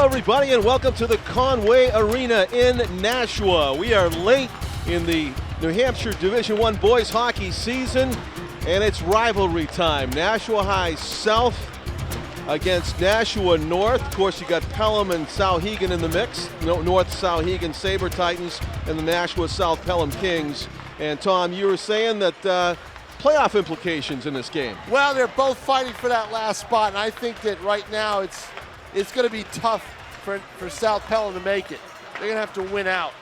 everybody, and welcome to the Conway Arena in Nashua. We are late in the New Hampshire Division I boys hockey season, and it's rivalry time. Nashua High South against Nashua North. Of course, you got Pelham and Souhegan in the mix. North Souhegan Saber-Titans and the Nashua South-Pelham Kings. And Tom, you were saying that playoff implications in this game. Well, they're both fighting for that last spot, and I think that right now it's going to be tough for South Pelham to make it. They're going to have to win out.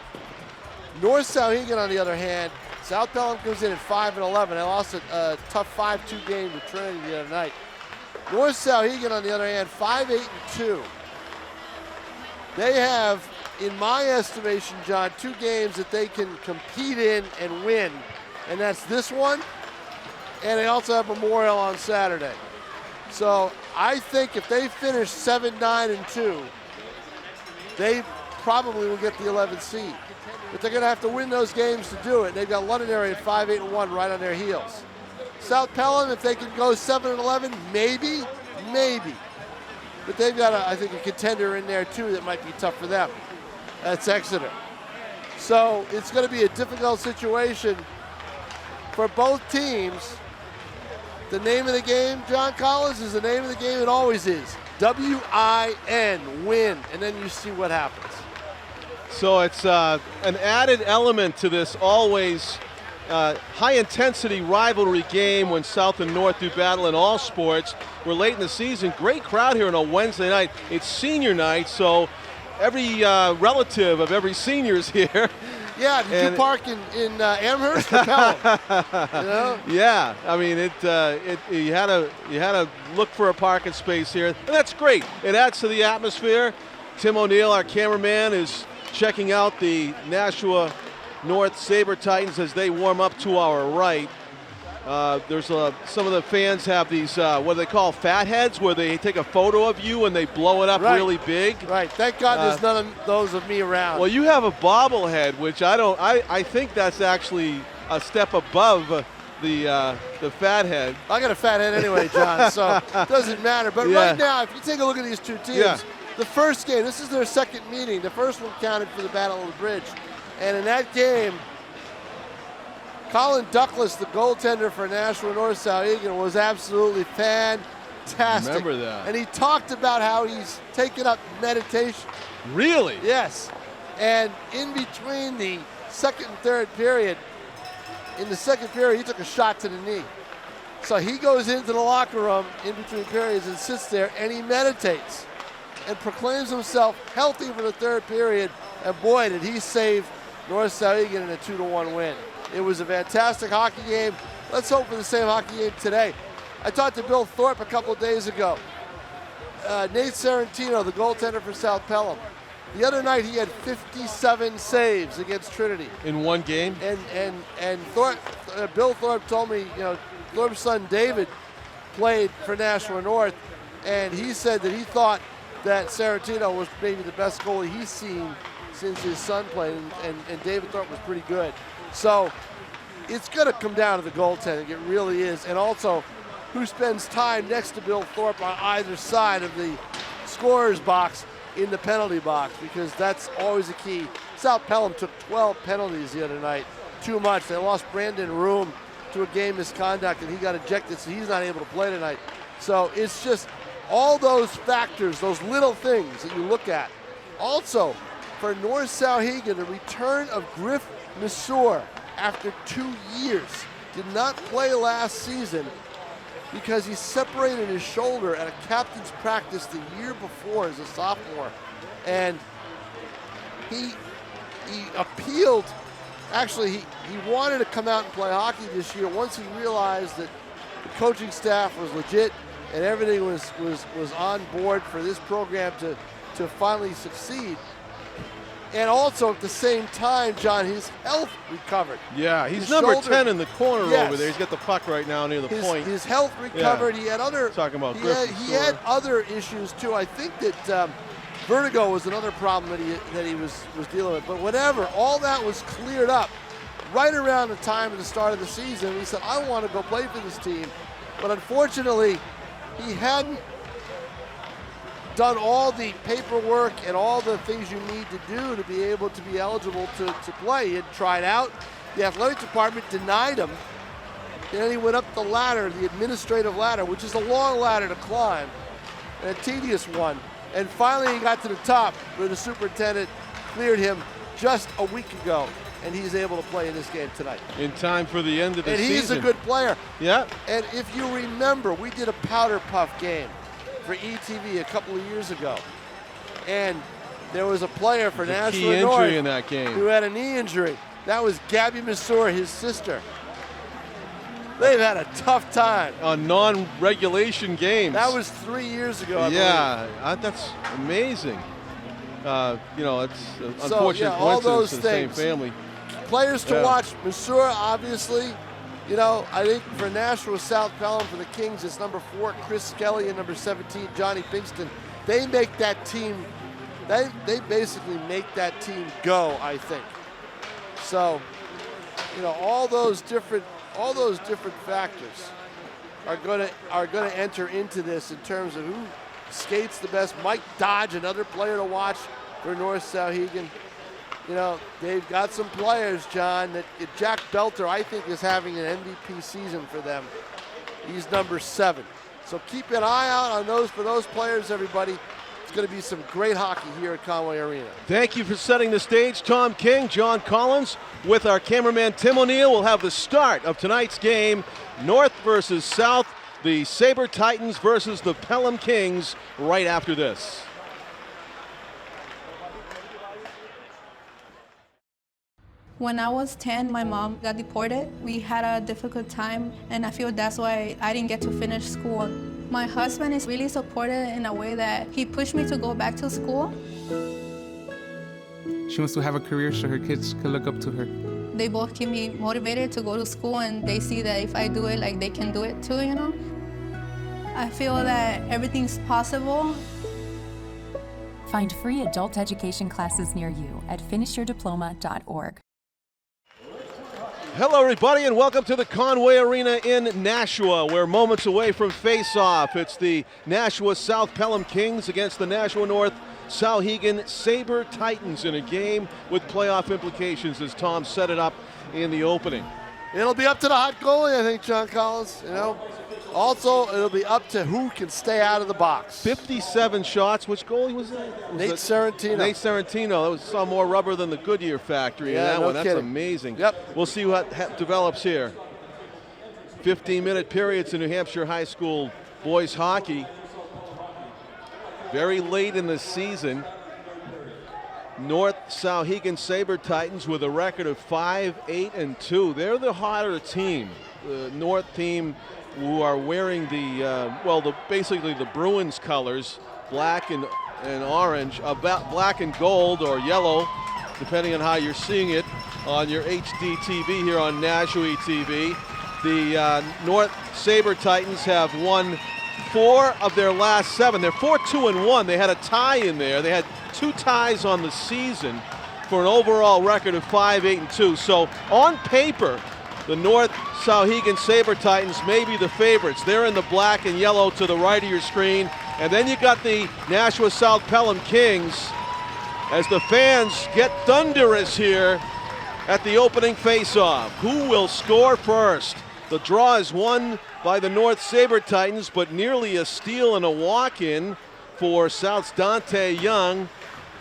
North Souhegan, on the other hand, South Pelham comes in at 5-11. They lost a tough 5-2 game to Trinity the other night. North Souhegan, on the other hand, 5-8-2. They have, in my estimation, John, 2 games that they can compete in and win, and that's this one, and they also have Memorial on Saturday. So I think if they finish 7-9-2, they probably will get the 11th seed. But they're going to have to win those games to do it. They've got Londonderry at 5-8-1 right on their heels. South Pelham, if they can go 7-11, maybe. But they've got, I think, a contender in there too that might be tough for them. That's Exeter. So it's going to be a difficult situation for both teams. The name of the game, John Collins, is the name of the game it always is. W-I-N, win, and then you see what happens. So it's an added element to this always high-intensity rivalry game when South and North do battle in all sports. We're late in the season. Great crowd here on a Wednesday night. It's senior night, so every relative of every senior is here. Yeah, did you park in Amherst or Pelham? You know? Yeah, I mean, you had to look for a parking space here, and that's great. It adds to the atmosphere. Tim O'Neill, our cameraman, is checking out the Nashua North Saber-Titans as they warm up to our right. There's some of the fans have these what do they call fat heads, where they take a photo of you and they blow it up really big. Right. Thank God there's none of those of me around. Well, you have a bobblehead, which I think that's actually a step above the fat head. I got a fat head anyway, John, so it doesn't matter. But right now, if you take a look at these two teams, the first game, this is their second meeting. The first one counted for the Battle of the Bridge. And in that game, Colin Douglas, the goaltender for Nashua North Souhegan, was absolutely fantastic. Remember that. And he talked about how he's taken up meditation. Really? Yes. And in between the second and third period, in the second period, he took a shot to the knee. So he goes into the locker room in between periods and sits there and he meditates and proclaims himself healthy for the third period. And boy, did he save North Souhegan in a 2-1 win. It was a fantastic hockey game. Let's hope for the same hockey game today. I talked to Bill Thorpe a couple of days ago. Nate Sarantino, the goaltender for South Pelham. The other night he had 57 saves against Trinity. In one game? And Thorpe, Bill Thorpe told me, Thorpe's son David played for Nashua North, and he said that he thought that Sarantino was maybe the best goalie he's seen since his son played, and David Thorpe was pretty good. So it's going to come down to the goaltending. It really is. And also, who spends time next to Bill Thorpe on either side of the scorer's box in the penalty box, because that's always a key. South Pelham took 12 penalties the other night. Too much. They lost Brandon Room to a game misconduct, and he got ejected, so he's not able to play tonight. So it's just all those factors, those little things that you look at. Also, for North Souhegan, the return of Griff Masur after 2 years. Did not play last season because he separated his shoulder at a captain's practice the year before as a sophomore. And he appealed, actually he wanted to come out and play hockey this year once he realized that the coaching staff was legit and everything was on board for this program to finally succeed. And also at the same time, John, his health recovered. Yeah, he's number 10 in the corner over there. He's got the puck right now near the point. His health recovered. Yeah. He had other he had other issues too. I think that vertigo was another problem that he was dealing with. But whatever, all that was cleared up right around the time of the start of the season. He said, I want to go play for this team. But unfortunately, he hadn't done all the paperwork and all the things you need to do to be able to be eligible to play. He had tried out. The athletic department denied him. And then he went up the ladder, the administrative ladder, which is a long ladder to climb, and a tedious one. And finally he got to the top where the superintendent cleared him just a week ago, and he's able to play in this game tonight. In time for the end of the season. And he's a good player. Yeah. And if you remember, we did a powder puff game for ETV a couple of years ago. And there was a player for Nashua North injury in that game who had a knee injury. That was Gabby Massour, his sister. They've had a tough time. On non-regulation games. That was 3 years ago, I believe. That's amazing. It's unfortunate all those coincidence in the things. same family. Players to watch, Massour, obviously. I think for Nashua South-Pelham, for the Kings, it's number 4, Chris Skelly, and number 17, Johnny Pinkston. They make that team, they basically make that team go, I think. So, all those different factors are going to enter into this in terms of who skates the best. Mike Dodge, another player to watch for North Souhegan. They've got some players, John, that Jack Belter, I think, is having an MVP season for them. He's number 7. So keep an eye out on those for those players, everybody. It's going to be some great hockey here at Conway Arena. Thank you for setting the stage, Tom King, John Collins. With our cameraman Tim O'Neill, we'll have the start of tonight's game. North versus South, the Saber-Titans versus the Pelham Kings right after this. When I was 10, my mom got deported. We had a difficult time, and I feel that's why I didn't get to finish school. My husband is really supportive in a way that he pushed me to go back to school. She wants to have a career so her kids can look up to her. They both keep me motivated to go to school, and they see that if I do it, they can do it too, I feel that everything's possible. Find free adult education classes near you at finishyourdiploma.org. Hello, everybody, and welcome to the Conway Arena in Nashua. We're moments away from face-off. It's the Nashua South-Pelham Kings against the Nashua North Souhegan Saber-Titans in a game with playoff implications, as Tom set it up in the opening. It'll be up to the hot goalie, I think, John Collins. Also, it'll be up to who can stay out of the box. 57 shots. Which goalie was that? Nate Serentino. Nate Serentino. That was saw more rubber than the Goodyear factory in that one. That's amazing. Yep. We'll see what develops here. 15-minute periods in New Hampshire high school boys hockey. Very late in the season. North Souhegan Saber-Titans with a record of 5-8-2. They're the hotter team. The North team, who are wearing basically the Bruins colors, black and orange, black and gold or yellow, depending on how you're seeing it on your HD TV here on Nashua TV. The North Saber-Titans have won 4 of their last 7. They're 4-2-1. They had a tie in there. They had 2 ties on the season for an overall record of 5-8-2. So on paper, the North Souhegan Saber-Titans may be the favorites. They're in the black and yellow to the right of your screen. And then you got the Nashua South-Pelham Kings as the fans get thunderous here at the opening face-off. Who will score first? The draw is won by the North Saber-Titans, but nearly a steal and a walk-in for South's Dante Young.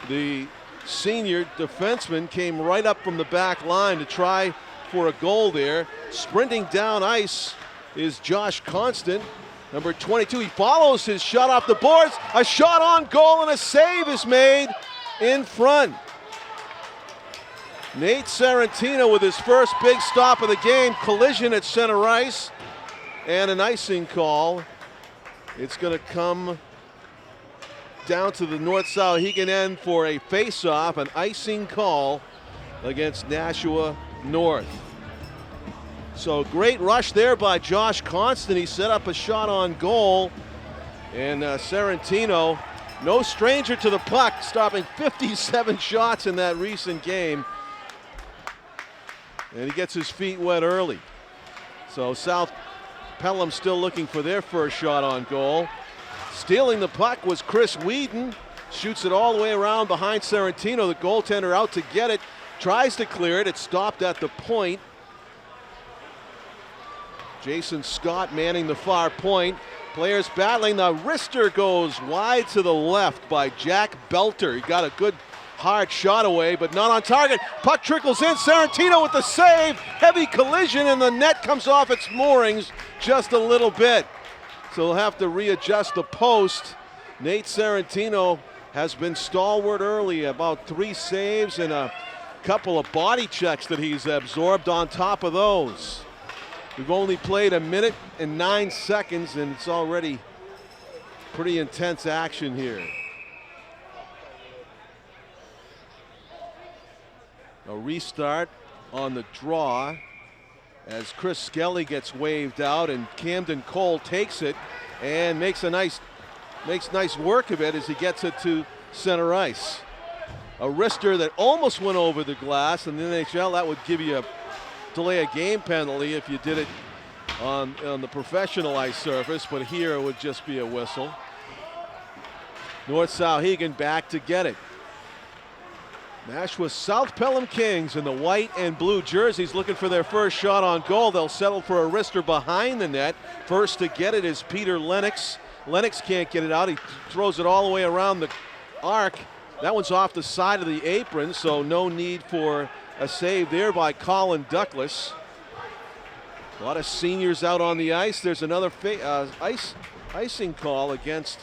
The senior defenseman came right up from the back line to try for a goal there. Sprinting down ice is Josh Constant, number 22. He follows his shot off the boards. A shot on goal and a save is made in front. Nate Serentino with his first big stop of the game. Collision at center ice and an icing call. It's going to come down to the North Souhegan end for a face-off, an icing call against Nashua North. So great rush there by Josh Constant. He set up a shot on goal. And Serentino, no stranger to the puck, stopping 57 shots in that recent game. And he gets his feet wet early. So South Pelham still looking for their first shot on goal. Stealing the puck was Chris Whedon. Shoots it all the way around behind Sarantino. The goaltender out to get it. Tries to clear it. It's stopped at the point. Jason Scott manning the far point. Players battling. The wrister goes wide to the left by Jack Belter. He got a good hard shot away, but not on target. Puck trickles in. Sarantino with the save. Heavy collision, and the net comes off its moorings just a little bit. So they'll have to readjust the post. Nate Sarantino has been stalwart early. About 3 saves and a couple of body checks that he's absorbed on top of those. We've only played 1 minute and 9 seconds, and it's already pretty intense action here. A restart on the draw as Chris Skelly gets waved out, and Camden Cole takes it and makes nice work of it as he gets it to center ice. A wrister that almost went over the glass. In the NHL, that would give you a delay a game penalty if you did it on the professional ice surface, but here it would just be a whistle. North Souhegan back to get it. Nashua South-Pelham Kings in the white and blue jerseys looking for their first shot on goal. They'll settle for a wrister behind the net. First to get it is Peter Lennox. Lennox can't get it out. He throws it all the way around the arc. That one's off the side of the apron, so no need for a save there by Colin Douglas. A lot of seniors out on the ice. There's another icing call against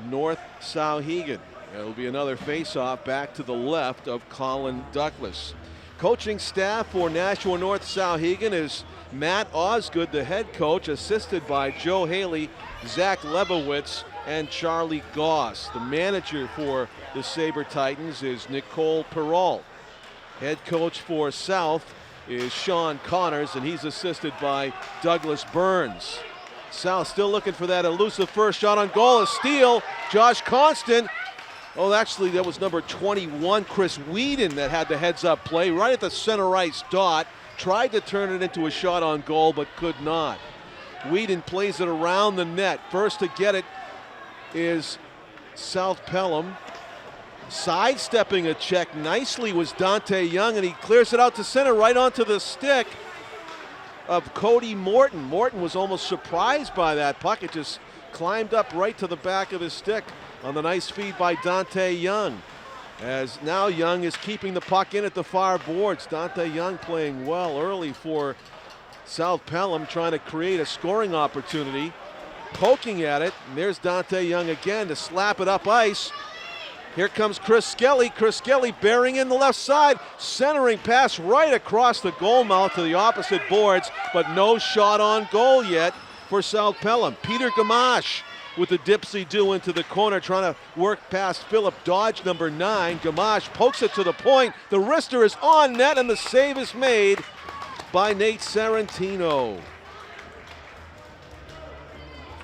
North Souhegan. It'll be another face-off back to the left of Colin Douglas. Coaching staff for Nashua North Souhegan is Matt Osgood, the head coach, assisted by Joe Haley, Zach Lebowitz, and Charlie Goss. The manager for the Saber-Titans is Nicole Perrault. Head coach for South is Sean Connors, and he's assisted by Douglas Burns. South still looking for that elusive first shot on goal. A steal. Josh Constant. Oh, actually, that was number 21, Chris Whedon, that had the heads-up play right at the center ice dot. Tried to turn it into a shot on goal, but could not. Whedon plays it around the net. First to get it is South Pelham. Sidestepping a check nicely was Dante Young, and he clears it out to center right onto the stick of Cody Morton. Morton was almost surprised by that puck. It just climbed up right to the back of his stick on the nice feed by Dante Young. As now Young is keeping the puck in at the far boards. Dante Young playing well early for South Pelham, trying to create a scoring opportunity. Poking at it, and there's Dante Young again to slap it up ice. Here comes Chris Skelly. Chris Skelly bearing in the left side. Centering pass right across the goal mouth to the opposite boards, but no shot on goal yet for South Pelham. Peter Gamache with the dipsy-do into the corner, trying to work past Philip Dodge, number 9. Gamache pokes it to the point. The wrister is on net, and the save is made by Nate Sarantino.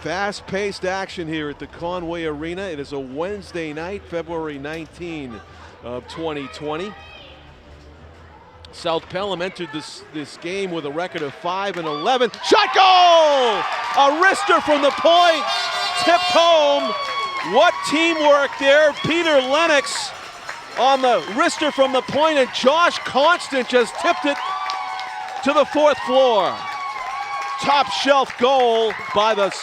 Fast-paced action here at the Conway Arena. It is a Wednesday night, February 19 of 2020. South Pelham entered this game with a record of 5-11. Shot goal! A wrister from the point, tipped home. What teamwork there. Peter Lennox on the wrister from the point, and Josh Constant just tipped it to the 4th floor. Top shelf goal by the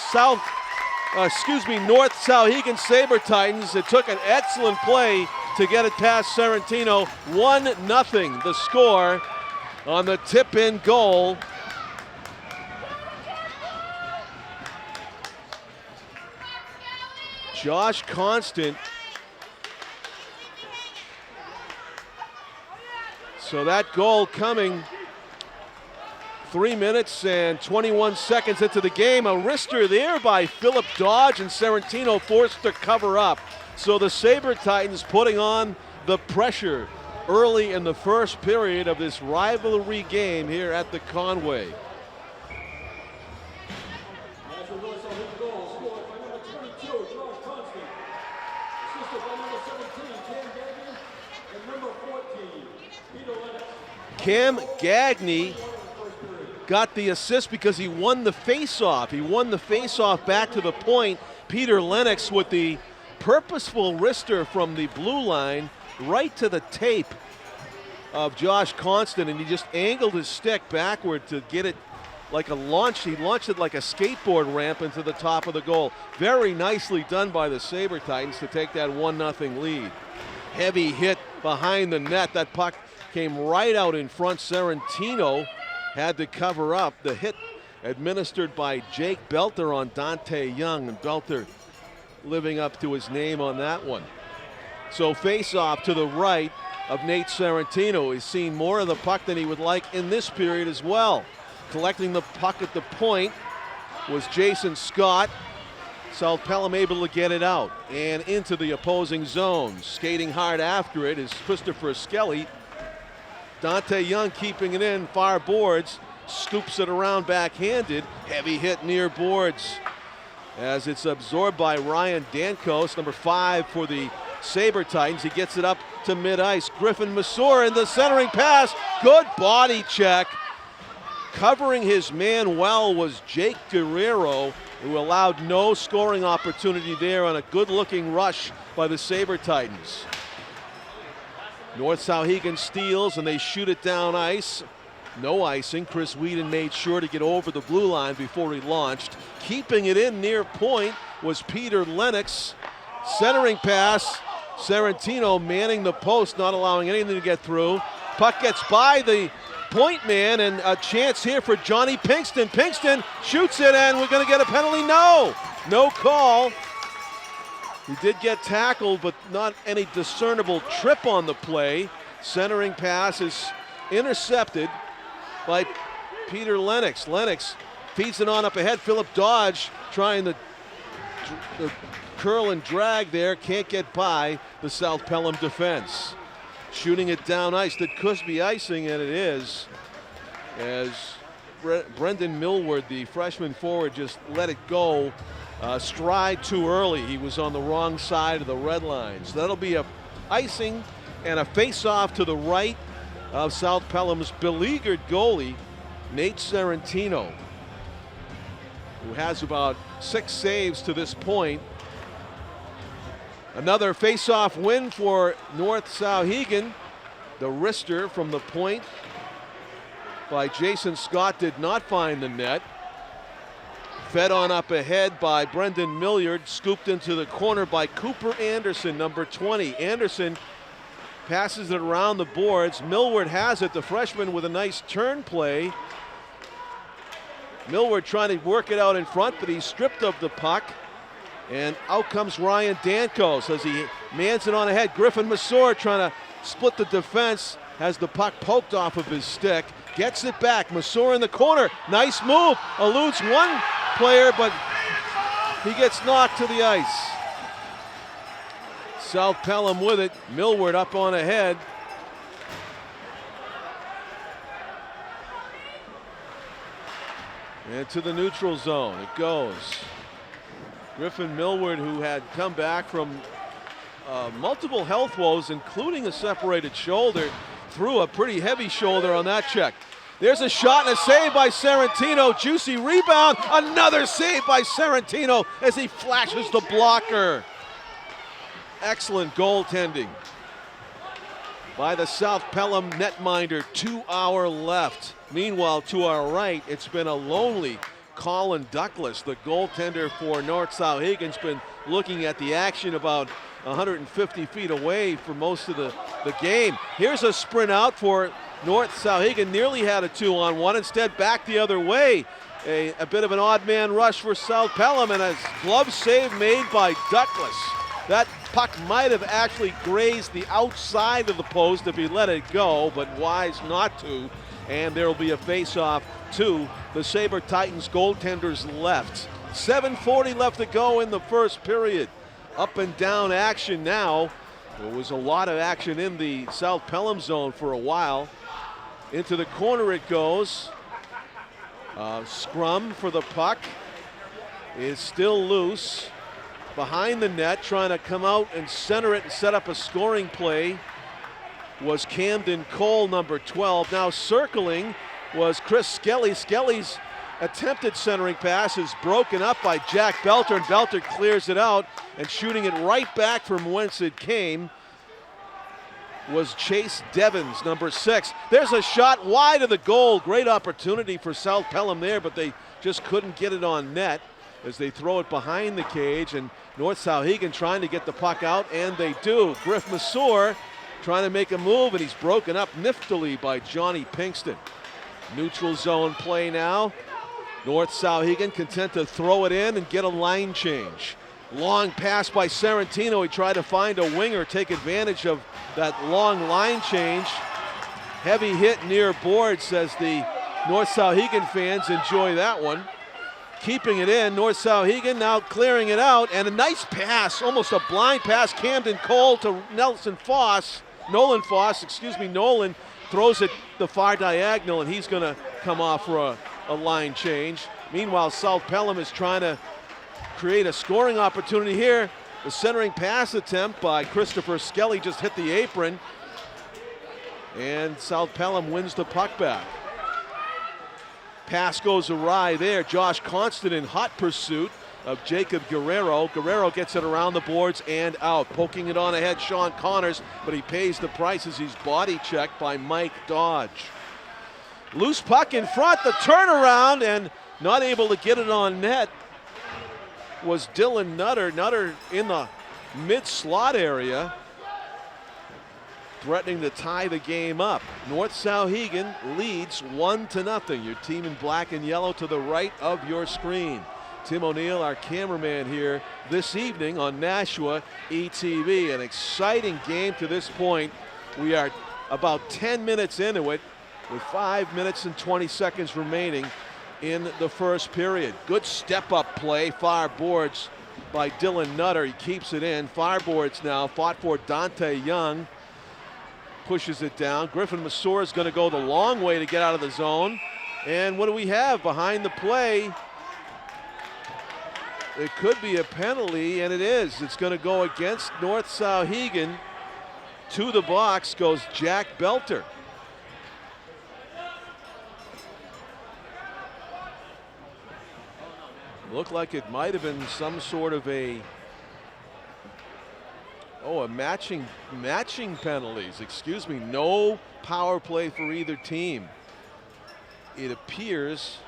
North Souhegan Saber-Titans. It took an excellent play to get it past Sarantino. 1-0 the score on the tip-in goal. Josh Constant. So that goal coming 3 minutes and 21 seconds into the game. A wrister there by Philip Dodge, and Sarantino forced to cover up. So the Saber-Titans putting on the pressure early in the first period of this rivalry game here at the Conway. Cam Gagne got the assist because he won the face-off. He won the face-off back to the point. Peter Lennox with the purposeful wrister from the blue line right to the tape of Josh Constant, and he just angled his stick backward to get it like a launch. He launched it like a skateboard ramp into the top of the goal. Very nicely done by the Saber-Titans to take that 1-0 lead. Heavy hit behind the net. That puck came right out in front. Serentino had to cover up. The hit administered by Jake Belter on Dante Young, and Belter living up to his name on that one. So face-off to the right of Nate Serentino. He's seen more of the puck than he would like in this period as well. Collecting the puck at the point was Jason Scott. South-Pelham able to get it out and into the opposing zone. Skating hard after it is Christopher Skelly. Dante Young keeping it in, far boards, scoops it around backhanded. Heavy hit near boards as it's absorbed by Ryan Dankos, number 5 for the Saber-Titans. He gets it up to mid-ice. Griffin Masur in the centering pass. Good body check. Covering his man well was Jake Guerrero, who allowed no scoring opportunity there on a good-looking rush by the Saber-Titans. North Souhegan steals, and they shoot it down ice. No icing. Chris Whedon made sure to get over the blue line before he launched. Keeping it in near point was Peter Lennox. Centering pass. Serentino manning the post, not allowing anything to get through. Puck gets by the point man, and a chance here for Johnny Pinkston. Pinkston shoots it, and we're going to get a penalty. No call. He did get tackled, but not any discernible trip on the play. Centering pass is intercepted by Peter Lennox. Lennox feeds it on up ahead. Philip Dodge trying to curl and drag there. Can't get by the South Pelham defense. Shooting it down ice. That could be icing, and it is, as Brendan Millward, the freshman forward, just let it go. Stride too early. He was on the wrong side of the red line. So that'll be a icing and a face-off to the right of South Pelham's beleaguered goalie, Nate Serentino, who has about 6 saves to this point. Another face-off win for North Souhegan. The wrister from the point by Jason Scott did not find the net. Fed on up ahead by Brendan Millyard, scooped into the corner by Cooper Anderson, number 20. Anderson passes it around the boards. Millward has it, the freshman with a nice turn play. Millward trying to work it out in front, but he's stripped of the puck. And out comes Ryan Dankos as he mans it on ahead. Griffin Masur trying to split the defense, has the puck poked off of his stick. Gets it back, Masur in the corner. Nice move, eludes one player, but he gets knocked to the ice. South Pelham with it, Millward up on ahead. And to the neutral zone it goes. Griffin Millward, who had come back from multiple health woes, including a separated shoulder, threw a pretty heavy shoulder on that check. There's a shot and a save by Serentino. Juicy rebound. Another save by Serentino as he flashes the blocker. Excellent goaltending by the South Pelham netminder. 2 hours left. Meanwhile, to our right, it's been a lonely Colin Douglas, the goaltender for North Souhegan's been looking at the action about 150 feet away for most of the game. Here's a sprint out for North Souhegan, nearly had a 2-on-1, instead back the other way. A bit of an odd man rush for South Pelham, and a glove save made by Douglas. That puck might have actually grazed the outside of the post if he let it go, but wise not to. And there will be a face-off to the Saber-Titans goaltender's left. 7:40 left to go in the first period. Up and down action now. There was a lot of action in the South Pelham zone for a while. Into the corner it goes. Scrum for the puck is still loose. Behind the net, trying to come out and center it and set up a scoring play was Camden Cole, number 12. Now circling was Chris Skelly. Skelly's attempted centering pass is broken up by Jack Belter, and Belter clears it out, and shooting it right back from whence it came was Chase Devins, number 6. There's a shot wide of the goal. Great opportunity for South-Pelham there, but they just couldn't get it on net as they throw it behind the cage, and North Souhegan trying to get the puck out, and they do. Griff Masur trying to make a move, and he's broken up niftily by Johnny Pinkston. Neutral zone play now. North Souhegan content to throw it in and get a line change. Long pass by Sarantino. He tried to find a winger, take advantage of that long line change. Heavy hit near boards as the North Souhegan fans enjoy that one. Keeping it in, North Souhegan now clearing it out, and a nice pass, almost a blind pass, Camden Cole to Nolan Foss, Nolan throws it the far diagonal, and he's gonna come off for a line change. Meanwhile, South-Pelham is trying to create a scoring opportunity here. The centering pass attempt by Christopher Skelly just hit the apron, and South-Pelham wins the puck back. Pass goes awry there. Josh Constant in hot pursuit of Jacob Guerrero. Guerrero gets it around the boards and out. Poking it on ahead, Sean Connors, but he pays the price as he's body checked by Mike Dodge. Loose puck in front, the turnaround, and not able to get it on net was Dylan Nutter. Nutter in the mid-slot area, threatening to tie the game up. North Souhegan leads 1-0. Your team in black and yellow to the right of your screen. Tim O'Neill, our cameraman here this evening on Nashua ETV. An exciting game to this point. We are about 10 minutes into it with 5 minutes and 20 seconds remaining in the first period. Good step-up play, far boards by Dylan Nutter. He keeps it in. Far boards now, fought for Dante Young. Pushes it down. Griffin Masur is going to go the long way to get out of the zone. And what do we have behind the play? It could be a penalty, and it is. It's going to go against North Souhegan. To the box goes Jack Belter. Looked like it might have been some sort of a matching penalties. Excuse me, no power play for either team. It appears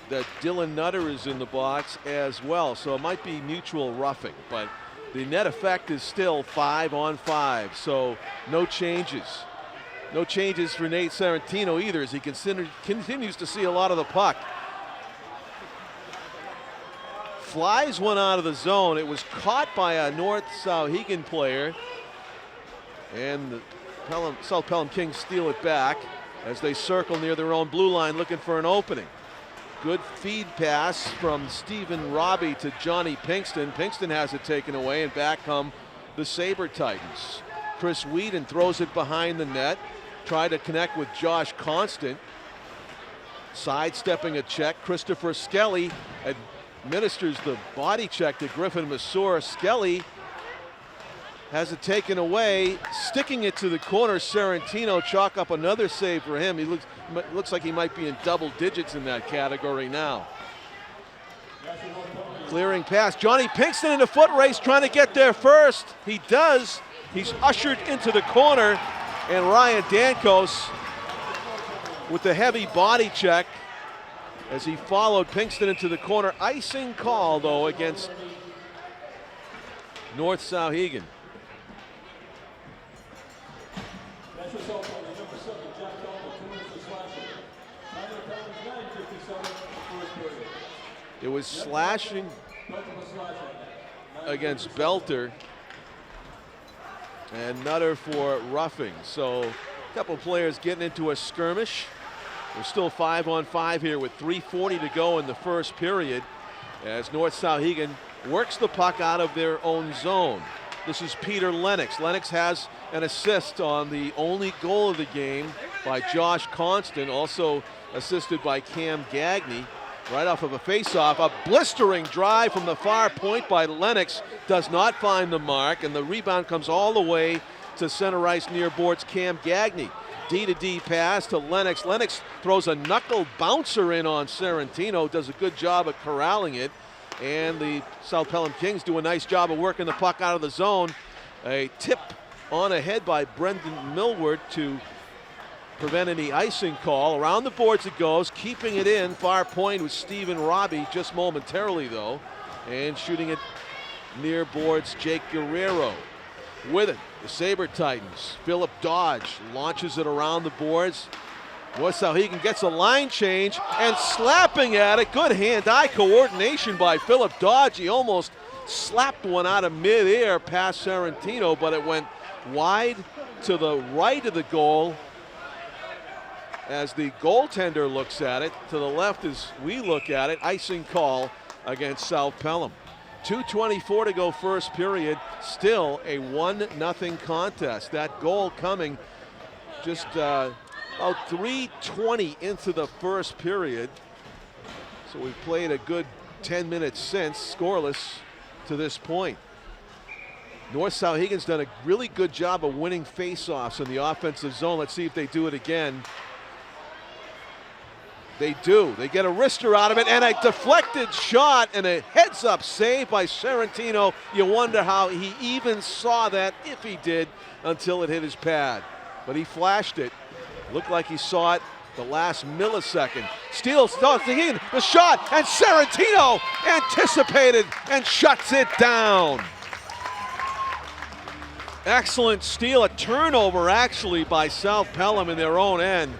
that Dylan Nutter is in the box as well, so it might be mutual roughing, but the net effect is still 5-on-5, so no changes. No changes for Nate Sarantino either, as he continues to see a lot of the puck. Flies one out of the zone. It was caught by a North Souhegan player, and the South-Pelham Kings steal it back as they circle near their own blue line looking for an opening. Good feed pass from Stephen Robbie to Johnny Pinkston. Pinkston has it taken away, and back come the Saber-Titans. Chris Whedon throws it behind the net. Tried to connect with Josh Constant. Sidestepping a check. Christopher Skelly administers the body check to Griffin Masur. Skelly has it taken away, sticking it to the corner. Sarantino chalk up another save for him. He looks like he might be in double digits in that category now. Clearing pass, Johnny Pinkston in a foot race trying to get there first. He does. He's ushered into the corner, and Ryan Dankos with the heavy body check as he followed Pinkston into the corner. Icing call, though, against North Souhegan. It was slashing against Belter and Nutter for roughing. So a couple players getting into a skirmish. We're still 5-on-5 here with 3:40 to go in the first period as North Souhegan works the puck out of their own zone. This is Peter Lennox. Lennox has an assist on the only goal of the game by Josh Constant, also assisted by Cam Gagne. Right off of a faceoff, a blistering drive from the far point by Lennox does not find the mark, and the rebound comes all the way to center ice near boards Cam Gagne. D-to-D pass to Lennox. Lennox throws a knuckle bouncer in on Sarantino, does a good job at corralling it. And the South Pelham Kings do a nice job of working the puck out of the zone. A tip on ahead by Brendan Millward to prevent any icing call. Around the boards it goes, keeping it in. Far point with Stephen Robbie just momentarily though. And shooting it near boards, Jake Guerrero. With it, the Saber-Titans. Philip Dodge launches it around the boards. North Souhegan gets a line change and slapping at it. Good hand-eye coordination by Philip Dodge. He almost slapped one out of midair past Sarantino, but it went wide to the right of the goal as the goaltender looks at it. To the left as we look at it. Icing call against South Pelham. 2:24 to go first period. Still a 1-0 contest. That goal coming just about 3:20 into the first period. So we've played a good 10 minutes since, scoreless to this point. North Souhegan's done a really good job of winning faceoffs in the offensive zone. Let's see if they do it again. They do. They get a wrister out of it and a deflected shot and a heads-up save by Sarantino. You wonder how he even saw that, if he did, until it hit his pad. But he flashed it. Looked like he saw it the last millisecond. Steals the shot, and Sarantino anticipated and shuts it down. Excellent steal, a turnover actually by South Pelham in their own end.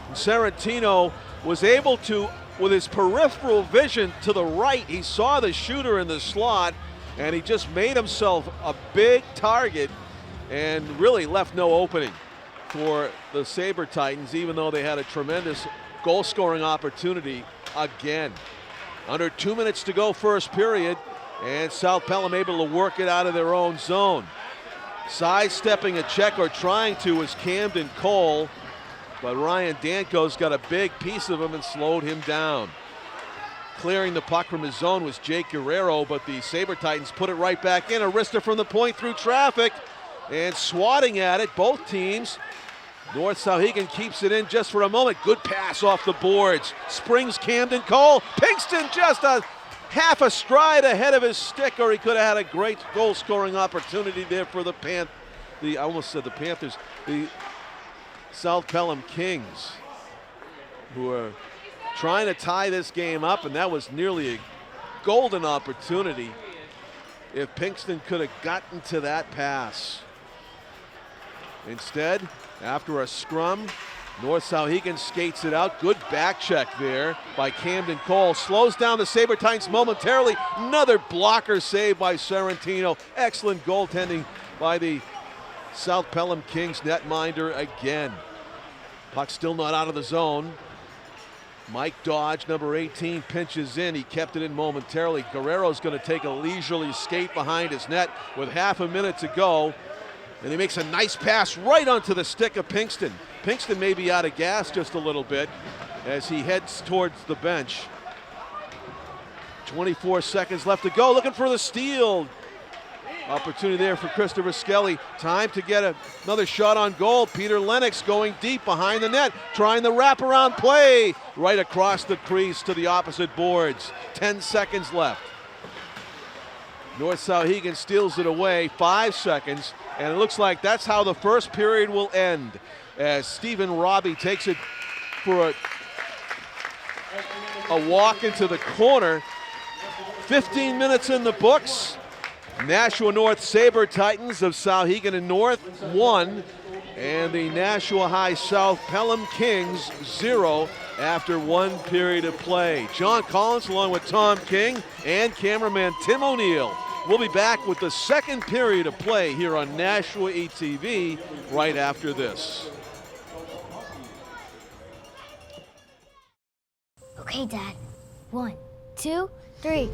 And Sarantino was able to, with his peripheral vision to the right, he saw the shooter in the slot, and he just made himself a big target and really left no opening for the Saber-Titans, even though they had a tremendous goal-scoring opportunity again. Under 2 minutes to go first period, and South Pelham able to work it out of their own zone. Sidestepping a check, or trying to, was Camden Cole, but Ryan Danko's got a big piece of him and slowed him down. Clearing the puck from his zone was Jake Guerrero, but the Saber-Titans put it right back in. A wrister from the point through traffic and swatting at it, both teams. North Souhegan keeps it in just for a moment. Good pass off the boards. Springs Camden Cole. Pinkston just a half a stride ahead of his stick, or he could have had a great goal-scoring opportunity there for the I almost said the Panthers. The South Pelham Kings, who are trying to tie this game up, and that was nearly a golden opportunity if Pinkston could have gotten to that pass. Instead, after a scrum, North Souhegan skates it out. Good back check there by Camden Cole. Slows down the Saber-Titans momentarily. Another blocker save by Sarantino. Excellent goaltending by the South Pelham Kings netminder again. Puck still not out of the zone. Mike Dodge, number 18, pinches in. He kept it in momentarily. Guerrero's going to take a leisurely skate behind his net with half a minute to go. And he makes a nice pass right onto the stick of Pinkston. Pinkston may be out of gas just a little bit as he heads towards the bench. 24 seconds left to go, looking for the steal. Opportunity there for Christopher Skelly. Time to get another shot on goal. Peter Lennox going deep behind the net, trying the wraparound play right across the crease to the opposite boards. 10 seconds left. North Souhegan steals it away, 5 seconds, and it looks like that's how the first period will end, as Stephen Robbie takes it for a walk into the corner. 15 minutes in the books. Nashua North Saber-Titans of Souhegan and North 1, and the Nashua High South Pelham Kings 0 after 1 period of play. John Collins along with Tom King and cameraman Tim O'Neill. We'll be back with the second period of play here on Nashua ETV right after this. Okay, Dad. 1, 2, 3.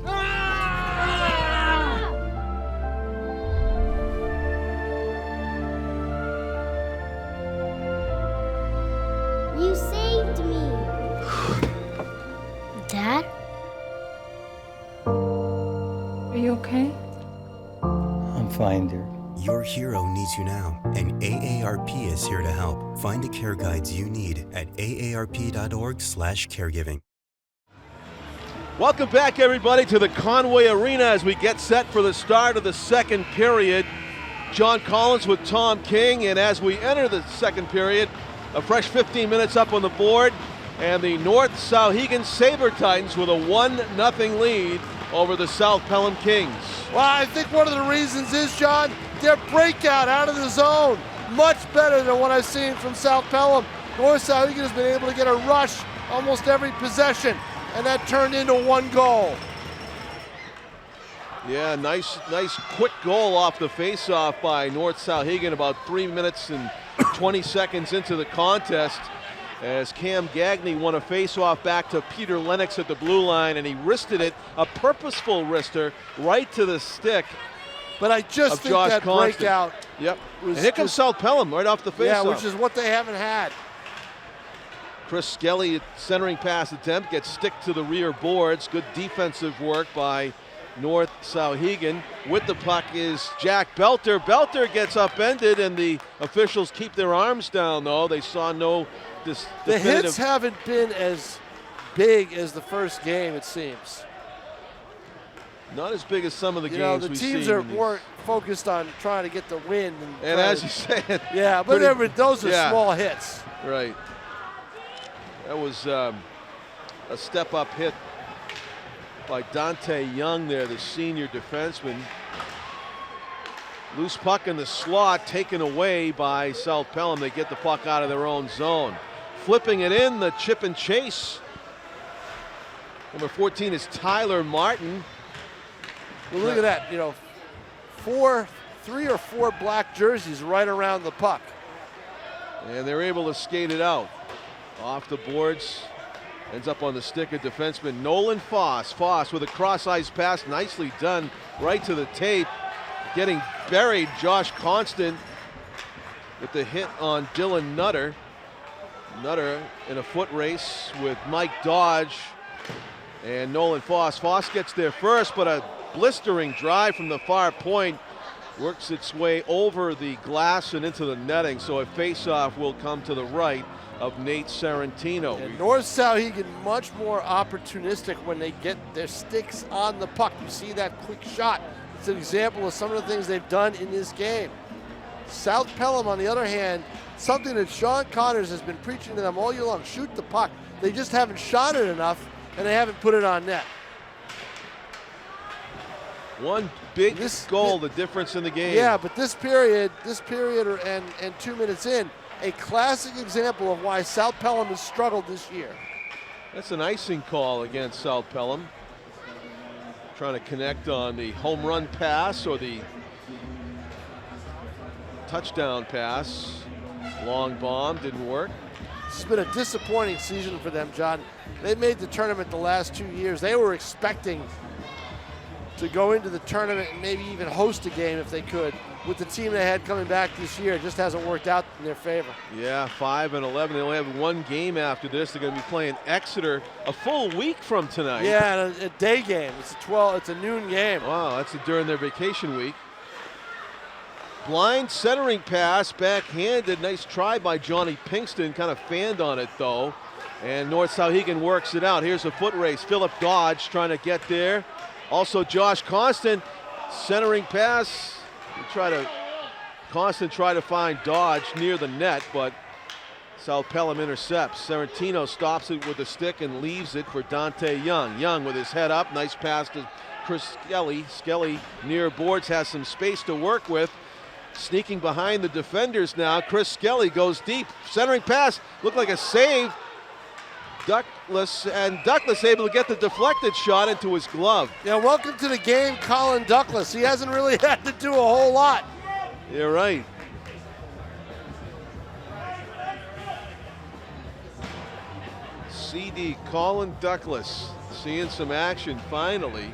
You saved me. Dad? Are you okay? I'm fine, dear. Your hero needs you now, and AARP is here to help. Find the care guides you need at aarp.org/caregiving. Welcome back, everybody, to the Conway Arena as we get set for the start of the second period. John Collins with Tom King, and as we enter the second period, a fresh 15 minutes up on the board, and the North Souhegan Saber-Titans with a 1-0 lead over the South-Pelham Kings. Well, I think one of the reasons is, John, their breakout out of the zone. Much better than what I've seen from South-Pelham. North Souhegan has been able to get a rush almost every possession, and that turned into 1 goal. Yeah, nice quick goal off the face-off by North Souhegan about 3 minutes and 20 seconds into the contest, as Cam Gagney won a face-off back to Peter Lennox at the blue line, and he wristed it, a purposeful wrister, right to the stick. But I just think Josh that Constant. breakout. Yep. And here comes South-Pelham right off the face-off. Yeah, which is what they haven't had. Chris Skelly, centering pass attempt, gets stick to the rear boards. Good defensive work by North Souhegan. With the puck is Jack Belter. Belter gets upended, and the officials keep their arms down, though. They saw no The hits haven't been as big as the first game, it seems. Not as big as some of the games the we've teams seen. are more focused on trying to get the win. And as you said. Yeah, but those are small hits. Right. That was a step-up hit by Dante Young there, the senior defenseman. Loose puck in the slot, taken away by South-Pelham. They get the puck out of their own zone. Flipping it in, the chip and chase. Number 14 is Tyler Martin. Well, look at that, 3 or 4 black jerseys right around the puck. And they're able to skate it out. Off the boards, ends up on the stick of defenseman Nolan Foss. Foss with a cross-ice pass, nicely done, right to the tape. Getting buried, Josh Constant with the hit on Dylan Nutter. Nutter in a foot race with Mike Dodge and Nolan Foss. Foss gets there first, but a blistering drive from the far point works its way over the glass and into the netting, so a face-off will come to the right of Nate Sarantino. And North Souhegan much more opportunistic when they get their sticks on the puck. You see that quick shot. It's an example of some of the things they've done in this game. South-Pelham, on the other hand, something that Sean Connors has been preaching to them all year long, shoot the puck. They just haven't shot it enough, and they haven't put it on net. One big goal, the difference in the game. Yeah, but this period and 2 minutes in, a classic example of why South-Pelham has struggled this year. That's an icing call against South-Pelham. Trying to connect on the home run pass or the touchdown pass. Long bomb, didn't work. This has been a disappointing season for them, John. They made the tournament the last 2 years. They were expecting to go into the tournament and maybe even host a game if they could. With the team they had coming back this year, it just hasn't worked out in their favor. Yeah, 5-11. They only have 1 game after this. They're going to be playing Exeter a full week from tonight. Yeah, and a day game. It's a noon game. Wow, that's during their vacation week. Blind centering pass, backhanded. Nice try by Johnny Pinkston. Kind of fanned on it, though. And North Souhegan works it out. Here's a foot race. Philip Dodge trying to get there. Also Josh Constant, centering pass. Constant tried to find Dodge near the net, but South-Pelham intercepts. Sarantino stops it with a stick and leaves it for Dante Young. Young with his head up, nice pass to Chris Skelly. Skelly near boards, has some space to work with. Sneaking behind the defenders now. Chris Skelly goes deep, centering pass, looked like a save. Douglas able to get the deflected shot into his glove. Yeah, welcome to the game, Colin Douglas. He hasn't really had to do a whole lot. You're right. CD Colin Douglas seeing some action finally.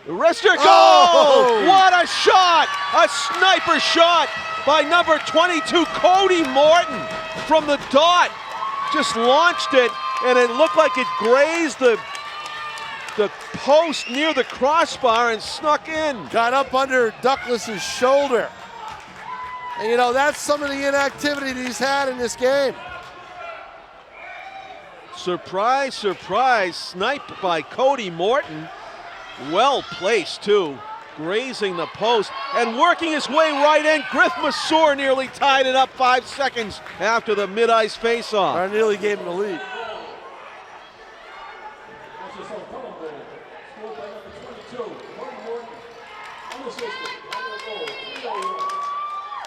The wrister goal! Oh! What a shot! A sniper shot by number 22, Cody Morton, from the dot. Just launched it, and it looked like it grazed the the post near the crossbar and snuck in. Got up under Douglas's shoulder. And you know, that's some of the inactivity that he's had in this game. Surprise, surprise, sniped by Cody Morton. Well placed too, grazing the post and working his way right in. Griff Masur nearly tied it up 5 seconds after the mid-ice faceoff. Or nearly gave him the lead.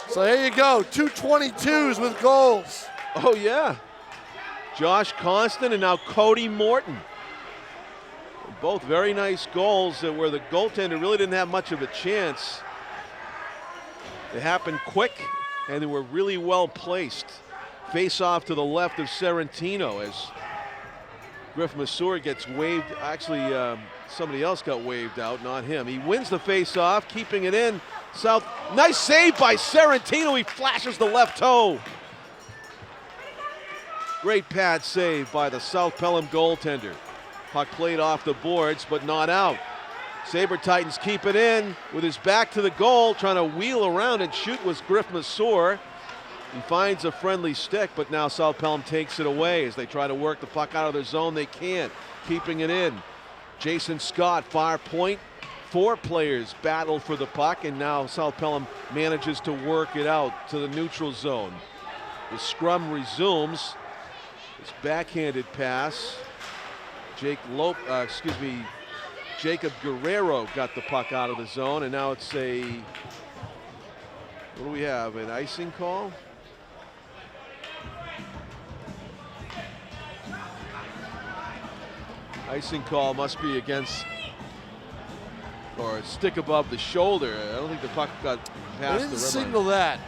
So there you go, 2 22s with goals. Oh yeah, Josh Constant and now Cody Morton. Both very nice goals where the goaltender really didn't have much of a chance. They happened quick and they were really well placed. Face off to the left of Serentino as Griff Masur gets waved. Actually, somebody else got waved out, not him. He wins the face off, keeping it in. South, nice save by Serentino. He flashes the left toe. Great pad save by the South Pelham goaltender. Puck played off the boards, but not out. Saber-Titans keep it in with his back to the goal, trying to wheel around and shoot was Griff Masur. He finds a friendly stick, but now South Pelham takes it away as they try to work the puck out of their zone. They can't, keeping it in. Jason Scott, far point. 4 players battle for the puck, and now South Pelham manages to work it out to the neutral zone. The scrum resumes. This backhanded pass. Jacob Guerrero got the puck out of the zone, and now it's a, what do we have, an icing call? Icing call must be against, or a stick above the shoulder. I don't think the puck got past the rim. Didn't signal that.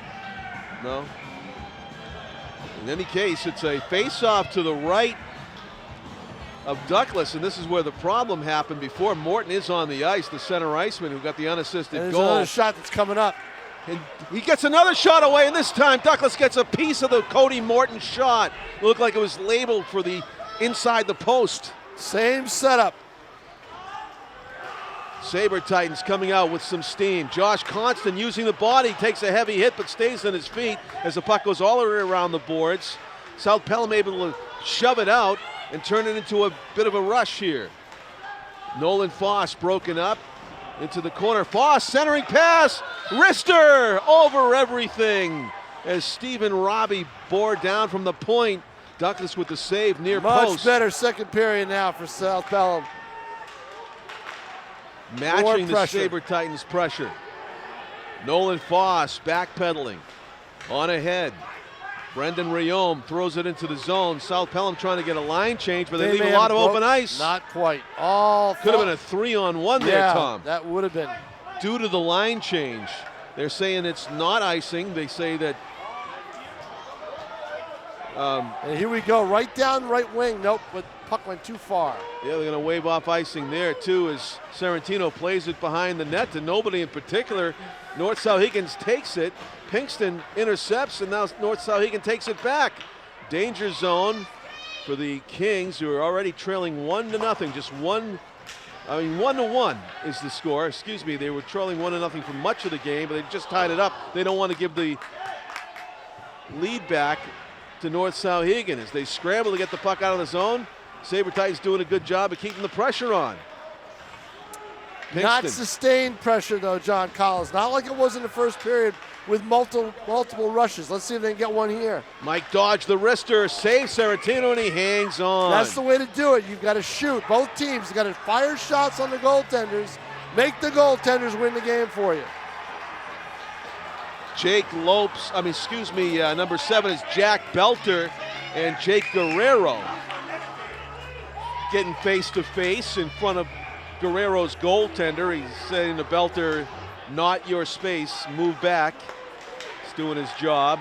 No. In any case, it's a face-off to the right of Douglas, and this is where the problem happened before. Morton is on the ice, the center iceman who got the unassisted There's goal. another shot that's coming up. And he gets another shot away, and this time Douglas gets a piece of the Cody Morton shot. It looked like it was labeled for the inside the post. Same setup. Saber-Titans coming out with some steam. Josh Constant using the body, takes a heavy hit but stays on his feet as the puck goes all the way around the boards. South Pelham able to shove it out and turn it into a bit of a rush here. Nolan Foss broken up into the corner. Foss centering pass, wrister over everything as Stephen Robbie bore down from the point. Douglas with the save near post. Much better second period now for South Pelham. Matching the Saber-Titans pressure. Nolan Foss backpedaling on ahead. Brendan Riom throws it into the zone. South Pelham trying to get a line change, but they leave a lot of open ice. Not quite. Could have been a 3-on-1 there, Tom. That would have been. Due to the line change. They're saying it's not icing. They say that. And here we go, right down right wing. Nope, but puck went too far. Yeah, they're going to wave off icing there too as Serentino plays it behind the net to nobody in particular. North Souhegan takes it. Pinkston intercepts, and now North Souhegan takes it back. Danger zone for the Kings, who are already trailing 1-0. Just 1-1 is the score. Excuse me, they were trailing 1-0 for much of the game, but they just tied it up. They don't want to give the lead back to North Souhegan as they scramble to get the puck out of the zone. Saber-Titans doing a good job of keeping the pressure on. Pinkston. Not sustained pressure though, John Collins. Not like it was in the first period with multiple rushes. Let's see if they can get one here. Mike dodged the wrister, saves Serentino, and he hangs on. That's the way to do it. You've got to shoot. Both teams have got to fire shots on the goaltenders, make the goaltenders win the game for you. Jake Lopes, number 7 is Jack Belter, and Jake Guerrero getting face to face in front of Guerrero's goaltender. He's saying to Belter, not your space, move back. He's doing his job.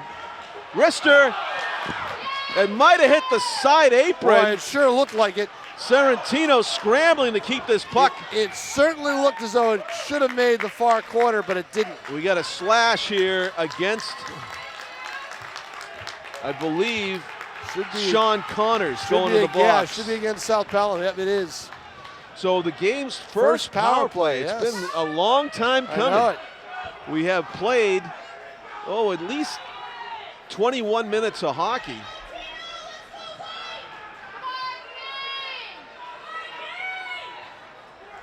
Wrister, it might have hit the side apron. Boy, it sure looked like it. Serentino scrambling to keep this puck. It certainly looked as though it should have made the far corner, but it didn't. We got a slash here against, I believe, Sean Connors going to the box. Yeah, it should be against South Pelham. Yep, it is. So the game's first power play. It's yes. been a long time I know coming. it. We have played, at least 21 minutes of hockey.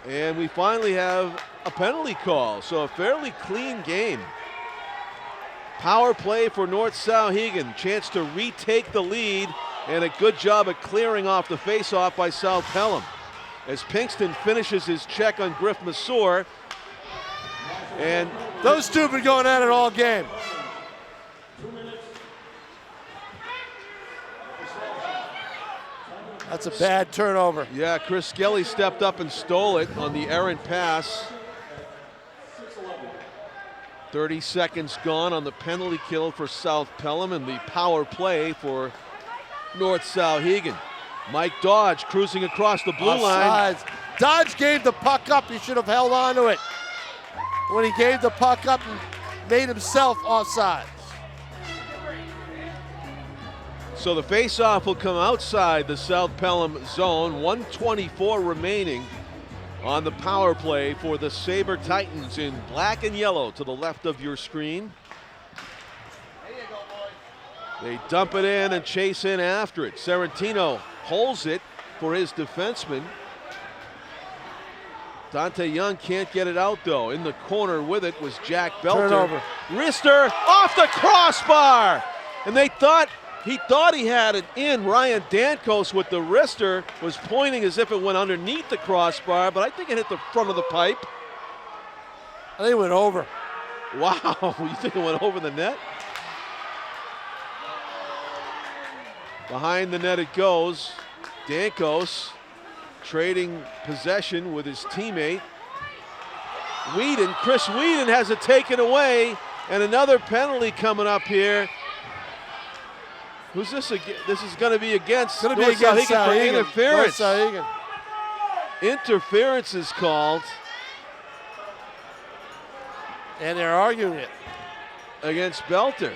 And we finally have a penalty call, so a fairly clean game. Power play for North Souhegan, chance to retake the lead, and a good job at clearing off the faceoff by South-Pelham. As Pinkston finishes his check on Griff Massour. And those two have been going at it all game. That's a bad turnover. Yeah, Chris Skelly stepped up and stole it on the errant pass. 30 seconds gone on the penalty kill for South-Pelham and the power play for North Souhegan. Mike Dodge cruising across the blue line. Dodge gave the puck up. He should have held on to it when he gave the puck up and made himself offside. So the faceoff will come outside the South-Pelham zone. 1:24 remaining on the power play for the Saber-Titans in black and yellow to the left of your screen. They dump it in and chase in after it. Serentino holds it for his defenseman. Dante Young can't get it out though. In the corner with it was Jack Belter. Turnover. Wrister off the crossbar. And he thought he had it in. Ryan Dankos with the wrister was pointing as if it went underneath the crossbar, but I think it hit the front of the pipe. I think it went over. Wow, you think it went over the net? Behind the net it goes. Dankos trading possession with his teammate. Chris Whedon has it taken away, and another penalty coming up here. Who's this again? This is going to be against North Souhegan for interference. Souhegan. Interference is called. And they're arguing it. Against Belter.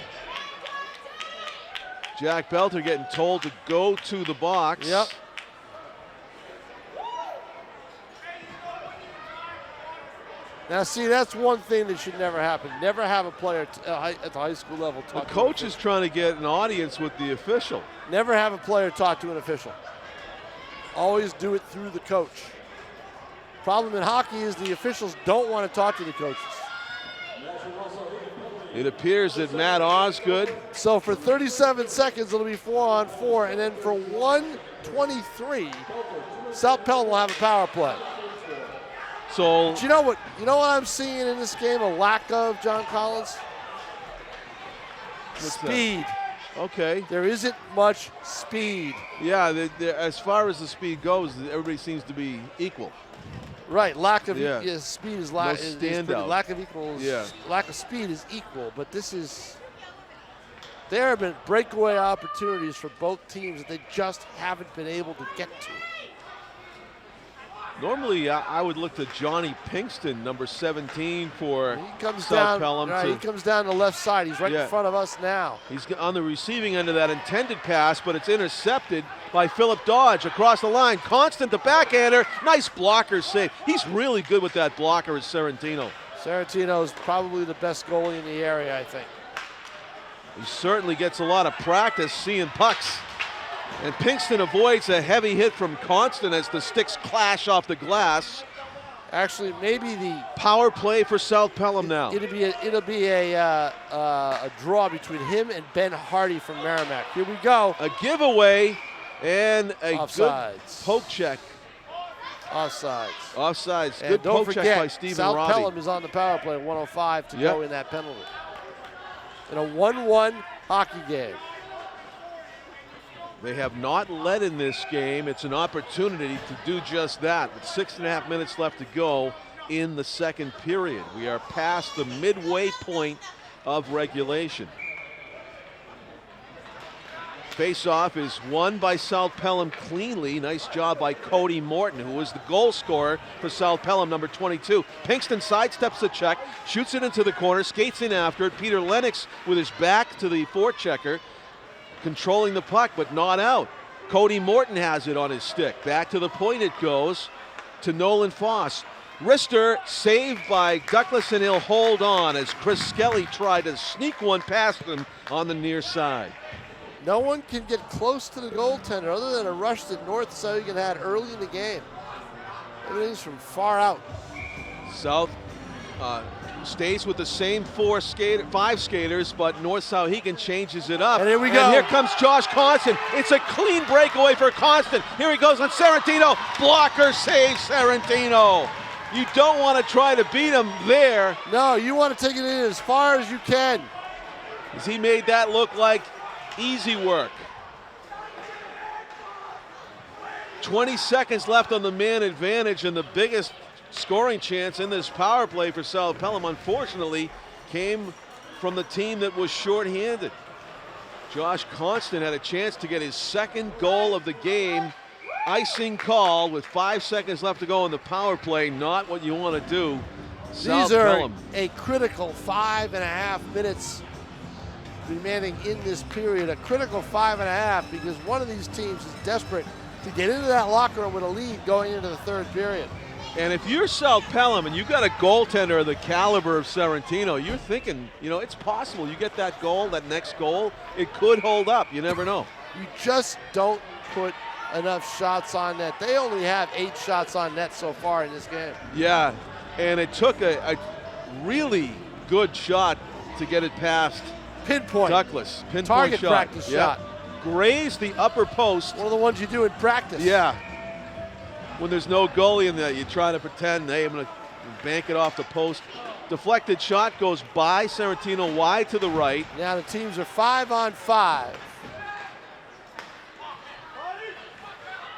Jack Belter getting told to go to the box. Yep. Now, see, that's one thing that should never happen. Never have a player at the high school level talk The coach is trying to get an audience with the official. Never have a player talk to an official. Always do it through the coach. Problem in hockey is the officials don't want to talk to the coaches. It appears that Matt Osgood. So for 37 seconds, it'll be 4-on-4, and then for 1:23, South-Pelham will have a power play. So But you know what I'm seeing in this game? A lack of, John Collins? Speed. Okay. There isn't much speed. Yeah, as far as the speed goes, everybody seems to be equal. Right, lack of speed is lack of speed is equal, but there have been breakaway opportunities for both teams that they just haven't been able to get to. Normally, I would look to Johnny Pinkston, number 17 for South-Pelham. He comes down the left side. He's right in front of us now. He's on the receiving end of that intended pass, but it's intercepted by Philip Dodge across the line. Constant the backhander. Nice blocker save. He's really good with that blocker, is Serentino. Serentino is probably the best goalie in the area, I think. He certainly gets a lot of practice seeing pucks. And Pinkston avoids a heavy hit from Constant as the sticks clash off the glass. Actually, maybe the power play for South-Pelham now. It'll be a draw between him and Ben Hardy from Merrimack. Here we go. A giveaway and a Offsides. Good poke check. Offsides. And good poke check by Stephen Robbie. South-Pelham is on the power play, 1:05 to go in that penalty. In a 1-1 hockey game. They have not led in this game. It's an opportunity to do just that. With 6.5 minutes left to go in the second period. We are past the midway point of regulation. Faceoff is won by South-Pelham cleanly. Nice job by Cody Morton, who was the goal scorer for South-Pelham, number 22. Pinkston sidesteps the check, shoots it into the corner, skates in after it. Peter Lennox with his back to the forechecker, controlling the puck, but not out. Cody Morton has it on his stick. Back to the point it goes to Nolan Foss. Wrister saved by Douglas, and he'll hold on as Chris Skelly tried to sneak one past him on the near side. No one can get close to the goaltender other than a rush that North Souhegan had early in the game. Everything's from far out. South stays with the same five skaters, but North Souhegan changes it up. And here we go. And here comes Josh Constant. It's a clean breakaway for Constant. Here he goes on Sarantino. Blocker saves Sarantino. You don't want to try to beat him there. No, you want to take it in as far as you can. As he made that look like easy work. 20 seconds left on the man advantage, and the biggest scoring chance in this power play for South-Pelham, unfortunately, came from the team that was shorthanded. Josh Constant had a chance to get his second goal of the game. Icing call with 5 seconds left to go in the power play. Not what you want to do. These are a critical 5.5 minutes remaining in this period. A critical 5.5 because one of these teams is desperate to get into that locker room with a lead going into the third period. And if you're South-Pelham and you've got a goaltender of the caliber of Sarantino, you're thinking, you know, it's possible you get that goal, that next goal, it could hold up. You never know. You just don't put enough shots on net. They only have 8 shots on net so far in this game. Yeah, and it took a really good shot to get it past Pinpoint. Douglas. Pinpoint Target shot. practice shot. Grazed the upper post. One of the ones you do in practice. Yeah. When there's no goalie in there, you try to pretend, hey, I'm going to bank it off the post. Deflected shot goes by Sarantino wide to the right. Now the teams are 5-on-5.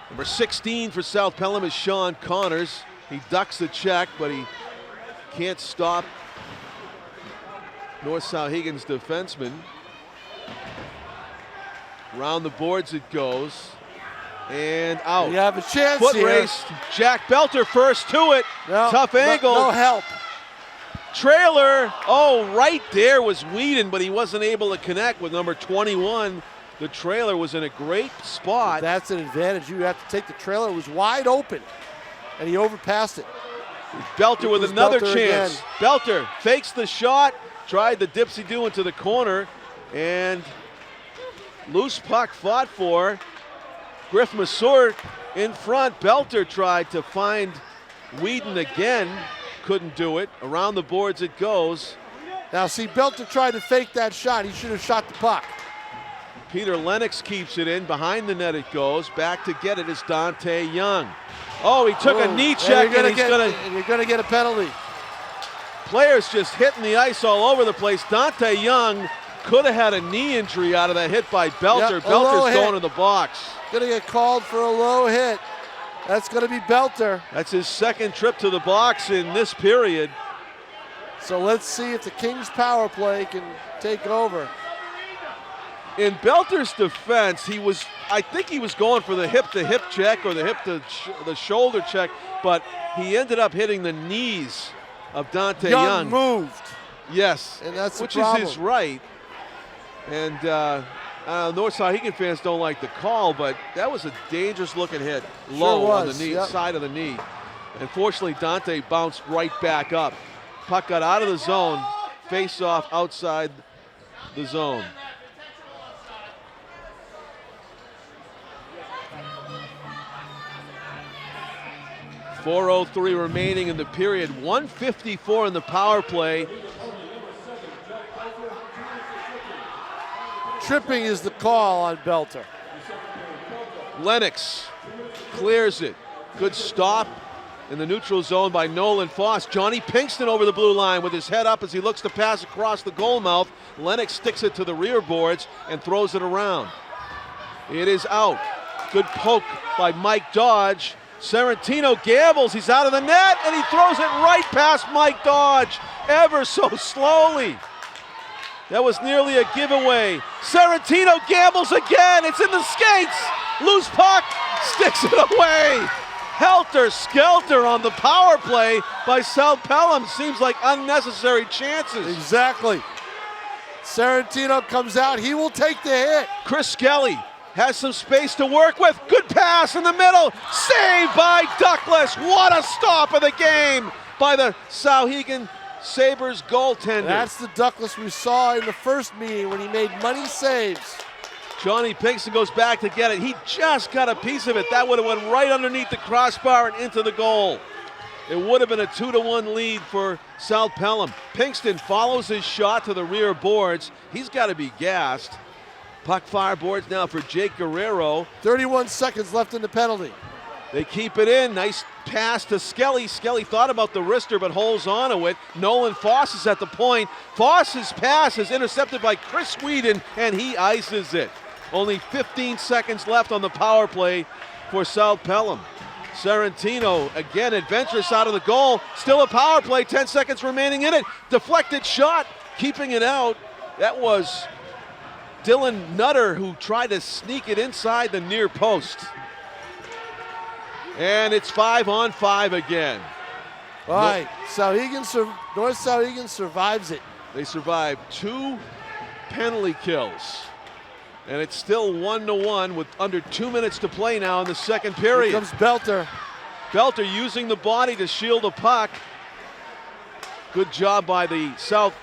Number 16 for South-Pelham is Sean Connors. He ducks the check, but he can't stop North Souhegan's defenseman. Round the boards it goes. And out. You have a chance Foot here. race. Jack Belter first to it. No, Tough angle. No help. Trailer. Oh, right there was Whedon, but he wasn't able to connect with number 21. The trailer was in a great spot. That's an advantage. You have to take the trailer. It was wide open, and he overpassed it. Belter with another Belter chance. again. Belter fakes the shot, tried the dipsy-do into the corner, and loose puck fought for. Griff Massour in front. Belter tried to find Whedon again. Couldn't do it. Around the boards it goes. Now see, Belter tried to fake that shot. He should have shot the puck. Peter Lennox keeps it in. Behind the net it goes. Back to get it is Dante Young. Oh, he took a knee check, and you're gonna get a penalty. Players just hitting the ice all over the place. Dante Young could have had a knee injury out of that hit by Belter. Yep, Belter's going to the box. Gonna get called for a low hit. That's gonna be Belter. That's his second trip to the box in this period. So let's see if the Kings power play can take over. In Belter's defense, I think he was going for the hip-to-hip check or the hip-to-the-shoulder check, but he ended up hitting the knees of Dante Young. Moved. Yes, and that's which the problem. is his right. And North Souhegan fans don't like the call, but that was a dangerous-looking hit, low on the knee, side of the knee. Unfortunately, Dante bounced right back up. Puck got out of the zone, face-off outside the zone. .403 remaining in the period. 1:54 in the power play. Tripping is the call on Belter. Lennox clears it. Good stop in the neutral zone by Nolan Foss. Johnny Pinkston over the blue line with his head up as he looks to pass across the goal mouth. Lennox sticks it to the rear boards and throws it around. It is out. Good poke by Mike Dodge. Sarantino gambles, he's out of the net, and he throws it right past Mike Dodge, ever so slowly. That was nearly a giveaway. Sarantino gambles again, it's in the skates. Loose puck, sticks it away. Helter-skelter on the power play by South-Pelham. Seems like unnecessary chances. Exactly. Sarantino comes out, he will take the hit. Chris Skelly has some space to work with. Good pass in the middle. Saved by Douglas. What a stop of the game by the Souhegan Sabres goaltender. That's the Douglas we saw in the first meeting when he made money saves. Johnny Pinkston goes back to get it. He just got a piece of it. That would have went right underneath the crossbar and into the goal. It would have been a 2-1 lead for South Pelham. Pinkston follows his shot to the rear boards. He's got to be gassed. Puck fire boards now for Jake Guerrero. 31 seconds left in the penalty. They keep it in. Nice pass to Skelly. Skelly thought about the wrister but holds on to it. Nolan Foss is at the point. Foss's pass is intercepted by Chris Whedon and he ices it. Only 15 seconds left on the power play for South Pelham. Sorrentino again adventurous out of the goal. Still a power play, 10 seconds remaining in it. Deflected shot, keeping it out. That was Dylan Nutter who tried to sneak it inside the near post. And it's 5-on-5 again. All right, North Souhegan survives it. They survived 2 penalty kills. And it's still 1-1 with under 2 minutes to play now in the second period. Here comes Belter. Belter using the body to shield a puck. Good job by the South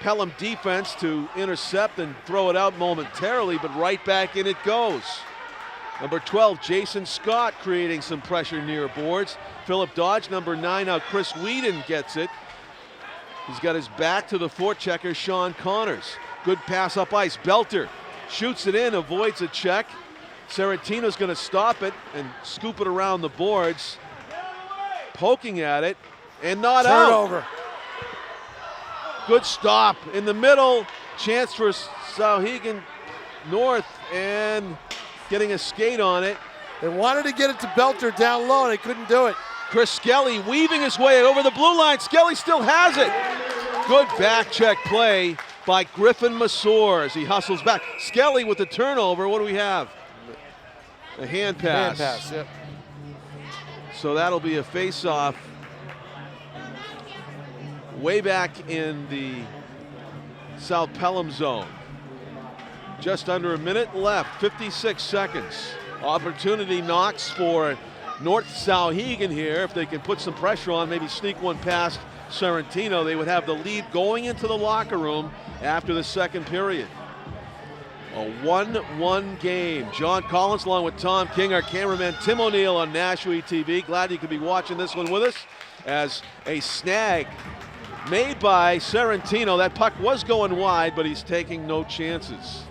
Pelham defense to intercept and throw it out momentarily, but right back in it goes. Number 12, Jason Scott creating some pressure near boards. Philip Dodge, number 9, now Chris Whedon gets it. He's got his back to the forechecker, Sean Connors. Good pass up ice, Belter shoots it in, avoids a check. Sorrentino's gonna stop it and scoop it around the boards. Poking at it and not out. Turnover. Good stop in the middle. Chance for Souhegan North and getting a skate on it. They wanted to get it to Belter down low and they couldn't do it. Chris Skelly weaving his way over the blue line. Skelly still has it. Good back check play by Griffin Masur as he hustles back. Skelly with the turnover. What do we have? A hand pass. Hand pass, yep. So that'll be a face-off way back in the South Pelham zone. Just under a minute left, 56 seconds. Opportunity knocks for North Souhegan here. If they can put some pressure on, maybe sneak one past Sorrentino, they would have the lead going into the locker room after the second period. A 1-1 game. John Collins along with Tom King, our cameraman Tim O'Neill on Nashua TV. Glad you could be watching this one with us as a snag made by Sorrentino. That puck was going wide, but he's taking no chances.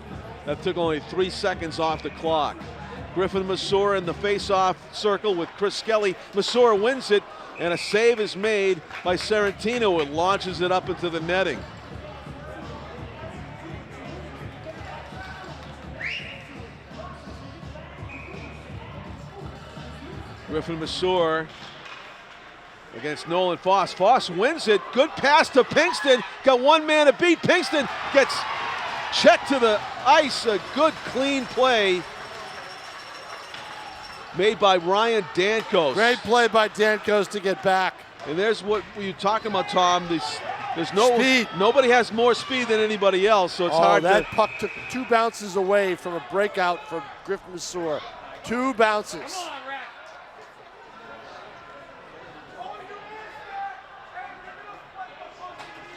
That took only 3 seconds off the clock. Griffin Masur in the face-off circle with Chris Skelly. Masur wins it, and a save is made by Sorrentino. It launches it up into the netting. Griffin Masur against Nolan Foss. Foss wins it. Good pass to Pinkston. Got one man to beat. Pinkston gets checked to the ice. A good, clean play made by Ryan Dankos. Great play by Dankos to get back. And there's what you're talking about, Tom. There's no speed. Nobody has more speed than anybody else, so it's hard that to. puck took 2 bounces away from a breakout for Griffin Masur. 2 bounces.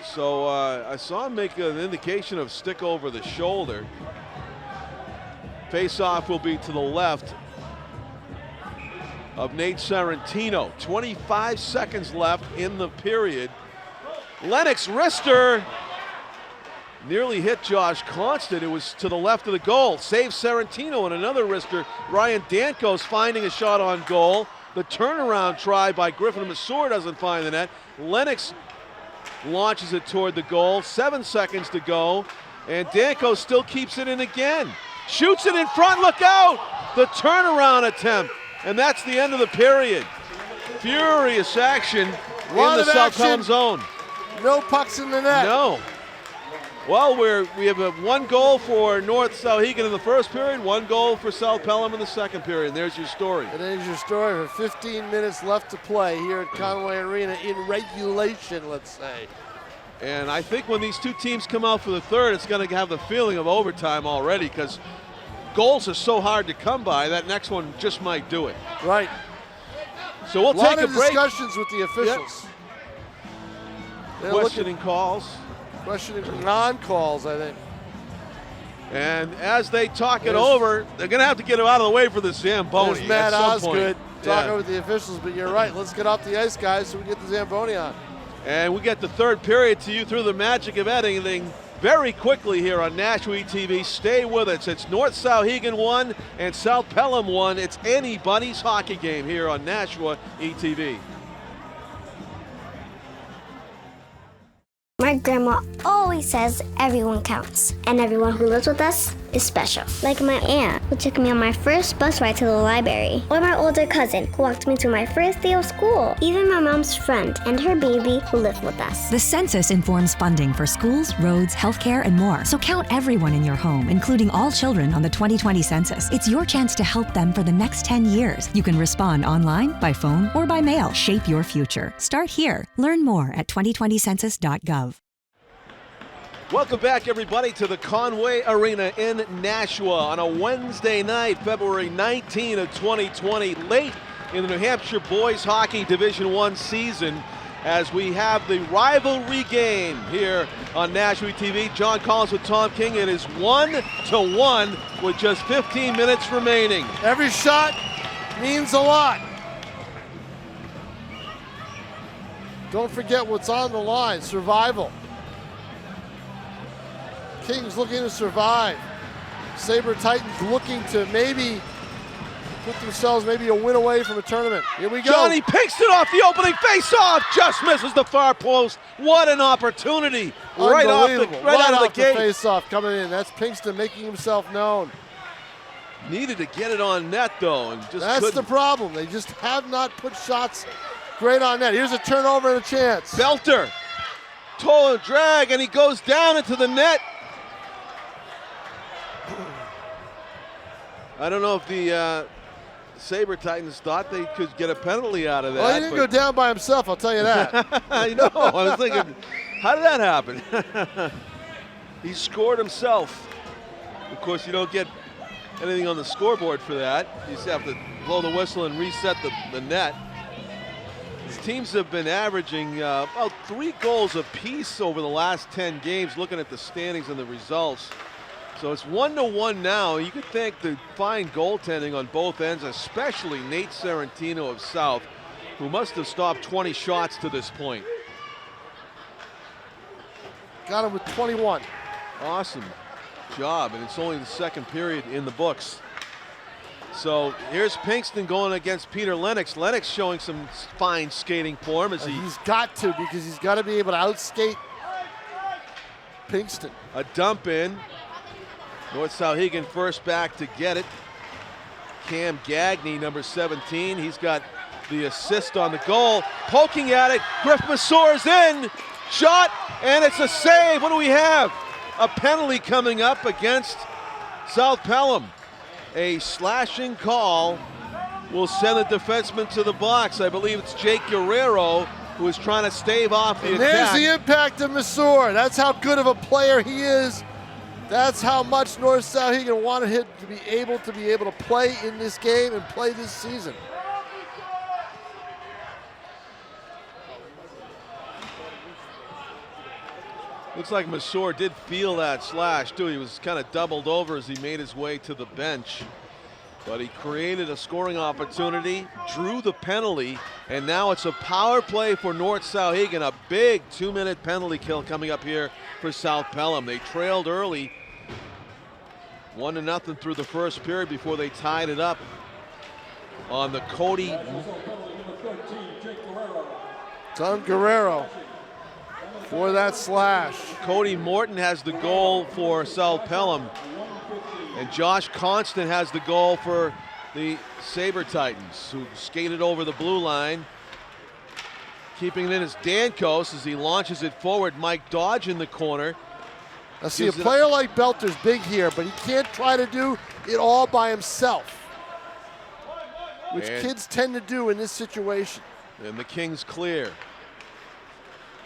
So I saw him make an indication of stick over the shoulder. Face-off will be to the left of Nate Sorrentino. 25 seconds left in the period. Lennox wrister nearly hit Josh Constant. It was to the left of the goal. Saves Sorrentino and another wrister. Ryan Dankos finding a shot on goal. The turnaround try by Griffin Masur doesn't find the net. Lennox launches it toward the goal. 7 seconds to go. And Dankos still keeps it in again. Shoots it in front, look out! The turnaround attempt. And that's the end of the period. Furious action in the South Pelham zone. No pucks in the net. No. Well, we have 1 goal for North Souhegan in the first period, 1 goal for South Pelham in the second period. And there's your story. And there's your story for 15 minutes left to play here at Conway Arena in regulation, let's say. And I think when these two teams come out for the third, it's going to have the feeling of overtime already, because goals are so hard to come by, that next one just might do it. Right. So we'll take a break. A lot of discussions with the officials. Yep. Questioning calls. Questioning non-calls, I think. And as they talk it over, they're going to have to get him out of the way for the Zamboni. There's Matt Osgood talking yeah. with the officials, but you're right. Let's get off the ice, guys, so we get the Zamboni on. And we get the third period to you through the magic of editing very quickly here on Nashua TV. Stay with us. It's North Souhegan 1 and South Pelham 1. It's anybody's hockey game here on Nashua ETV. My grandma always says everyone counts, and everyone who lives with us is special. Like my aunt, who took me on my first bus ride to the library, or my older cousin, who walked me to my first day of school, even my mom's friend and her baby who live with us. The census informs funding for schools, roads, healthcare, and more. So count everyone in your home, including all children on the 2020 census. It's your chance to help them for the next 10 years. You can respond online, by phone, or by mail. Shape your future. Start here. Learn more at 2020census.gov. Welcome back, everybody, to the Conway Arena in Nashua on a Wednesday night, February 19 of 2020, late in the New Hampshire Boys Hockey Division I season, as we have the rivalry game here on Nashua TV. John Collins with Tom King. It is 1-1 with just 15 minutes remaining. Every shot means a lot. Don't forget what's on the line, survival. Kings looking to survive. Saber-Titans looking to maybe put themselves maybe a win away from a tournament. Here we go. Johnny Pinkston off the opening face-off, just misses the far post. What an opportunity! Right out of the gate. Face-off coming in. That's Pinkston making himself known. Needed to get it on net though, and just That's couldn't. the problem. They just have not put shots great on net. Here's a turnover and a chance. Belter, toll and drag, and he goes down into the net. I don't know if the Saber-Titans thought they could get a penalty out of that. Well, he didn't go down by himself, I'll tell you that. I know. I was thinking, how did that happen? He scored himself. Of course, you don't get anything on the scoreboard for that. You just have to blow the whistle and reset the net. These teams have been averaging about 3 goals apiece over the last 10 games, looking at the standings and the results. So it's 1-1 now. You could thank the fine goaltending on both ends, especially Nate Serentino of South, who must have stopped 20 shots to this point. Got him with 21. Awesome job, and it's only the second period in the books. So here's Pinkston going against Peter Lennox. Lennox showing some fine skating form as he's got to, because he's got to be able to outskate Pinkston. A dump in. North Souhegan first back to get it. Cam Gagne, number 17. He's got the assist on the goal. Poking at it. Griff Massour's in. Shot, and it's a save. What do we have? A penalty coming up against South Pelham. A slashing call will send the defenseman to the box. I believe it's Jake Guerrero who is trying to stave off the attack. There's the impact of Massour. That's how good of a player he is. That's how much North Souhegan wanted him to be able to play in this game and play this season. Looks like Massour did feel that slash too. He was kind of doubled over as he made his way to the bench. But he created a scoring opportunity, drew the penalty, and now it's a power play for North Souhegan. A big 2-minute penalty kill coming up here for South Pelham. They trailed early, 1-0 through the first period before they tied it up on the Cody. Don Guerrero for that slash. Cody Morton has the goal for South Pelham. And Josh Constant has the goal for the Saber-Titans, who skated over the blue line. Keeping it in is Dankos as he launches it forward. Mike Dodge in the corner. Now see, a player like Belter's big here, but he can't try to do it all by himself, which kids tend to do in this situation. And the Kings clear.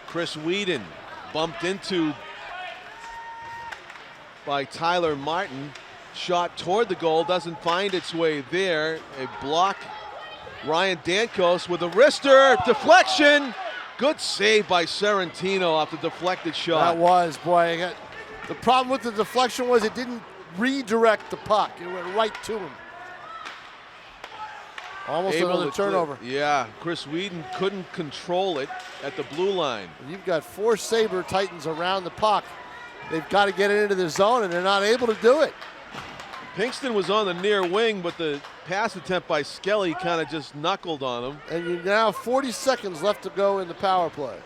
Chris Whedon bumped into by Tyler Martin. shot toward the goal, doesn't find its way there. A block. Ryan Dankos with a wrister, deflection. Good save by Serentino off the deflected shot. That was, boy. The problem with the deflection was it didn't redirect the puck. It went right to him. Almost another turnover. Yeah, Chris Whedon couldn't control it at the blue line. You've got 4 Saber-Titans around the puck. They've got to get it into the zone, and they're not able to do it. Pinkston was on the near wing, but the pass attempt by Skelly kind of just knuckled on him. And you now have 40 seconds left to go in the power play.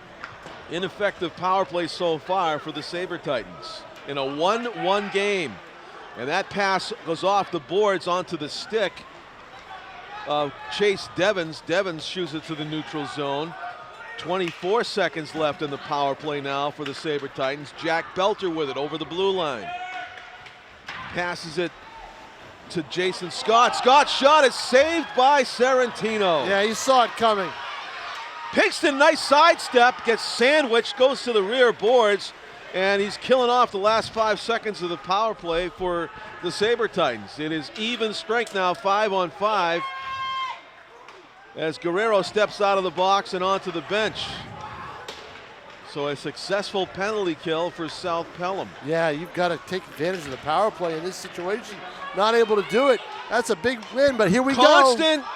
Ineffective power play so far for the Saber-Titans in a 1-1 game. And that pass goes off the boards onto the stick of Chase Devens. Devens shoots it to the neutral zone. 24 seconds left in the power play now for the Saber-Titans. Jack Belter with it over the blue line. Passes it to Jason Scott. Scott's shot is saved by Serentino. Yeah, he saw it coming. Pinkston, nice sidestep, gets sandwiched, goes to the rear boards, and he's killing off the last 5 seconds of the power play for the Saber-Titans. It is even strength now, 5-on-5, as Guerrero steps out of the box and onto the bench. So a successful penalty kill for South-Pelham. Yeah, you've got to take advantage of the power play in this situation. Not able to do it. That's a big win, but here we Constant. go.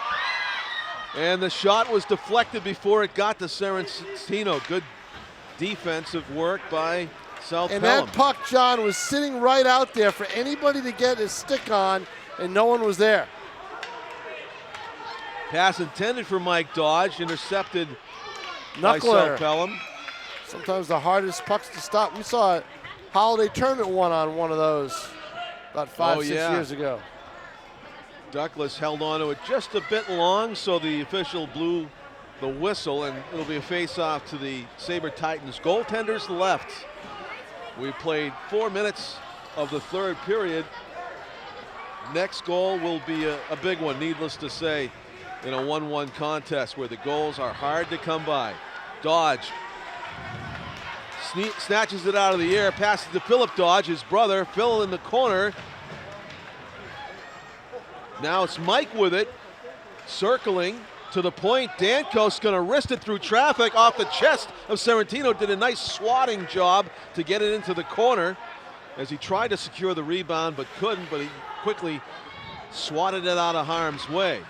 And the shot was deflected before it got to Serentino. Good defensive work by South-Pelham. And that puck, John, was sitting right out there for anybody to get his stick on, and no one was there. Pass intended for Mike Dodge, intercepted by South-Pelham. Sometimes the hardest pucks to stop. We saw a Holiday Tournament on one of those about 5-6 years ago. Douglas held on to it just a bit long, so the official blew the whistle, and it'll be a face-off to the Saber-Titans. Goaltenders left. We played 4 minutes of the third period. Next goal will be a big one, needless to say, in a 1-1 contest where the goals are hard to come by. Dodge snatches it out of the air, passes to Philip Dodge, his brother. Phil in the corner. Now it's Mike with it, circling to the point. Dankos going to wrist it through traffic off the chest of Serentino. Did a nice swatting job to get it into the corner as he tried to secure the rebound but couldn't, but he quickly swatted it out of harm's way.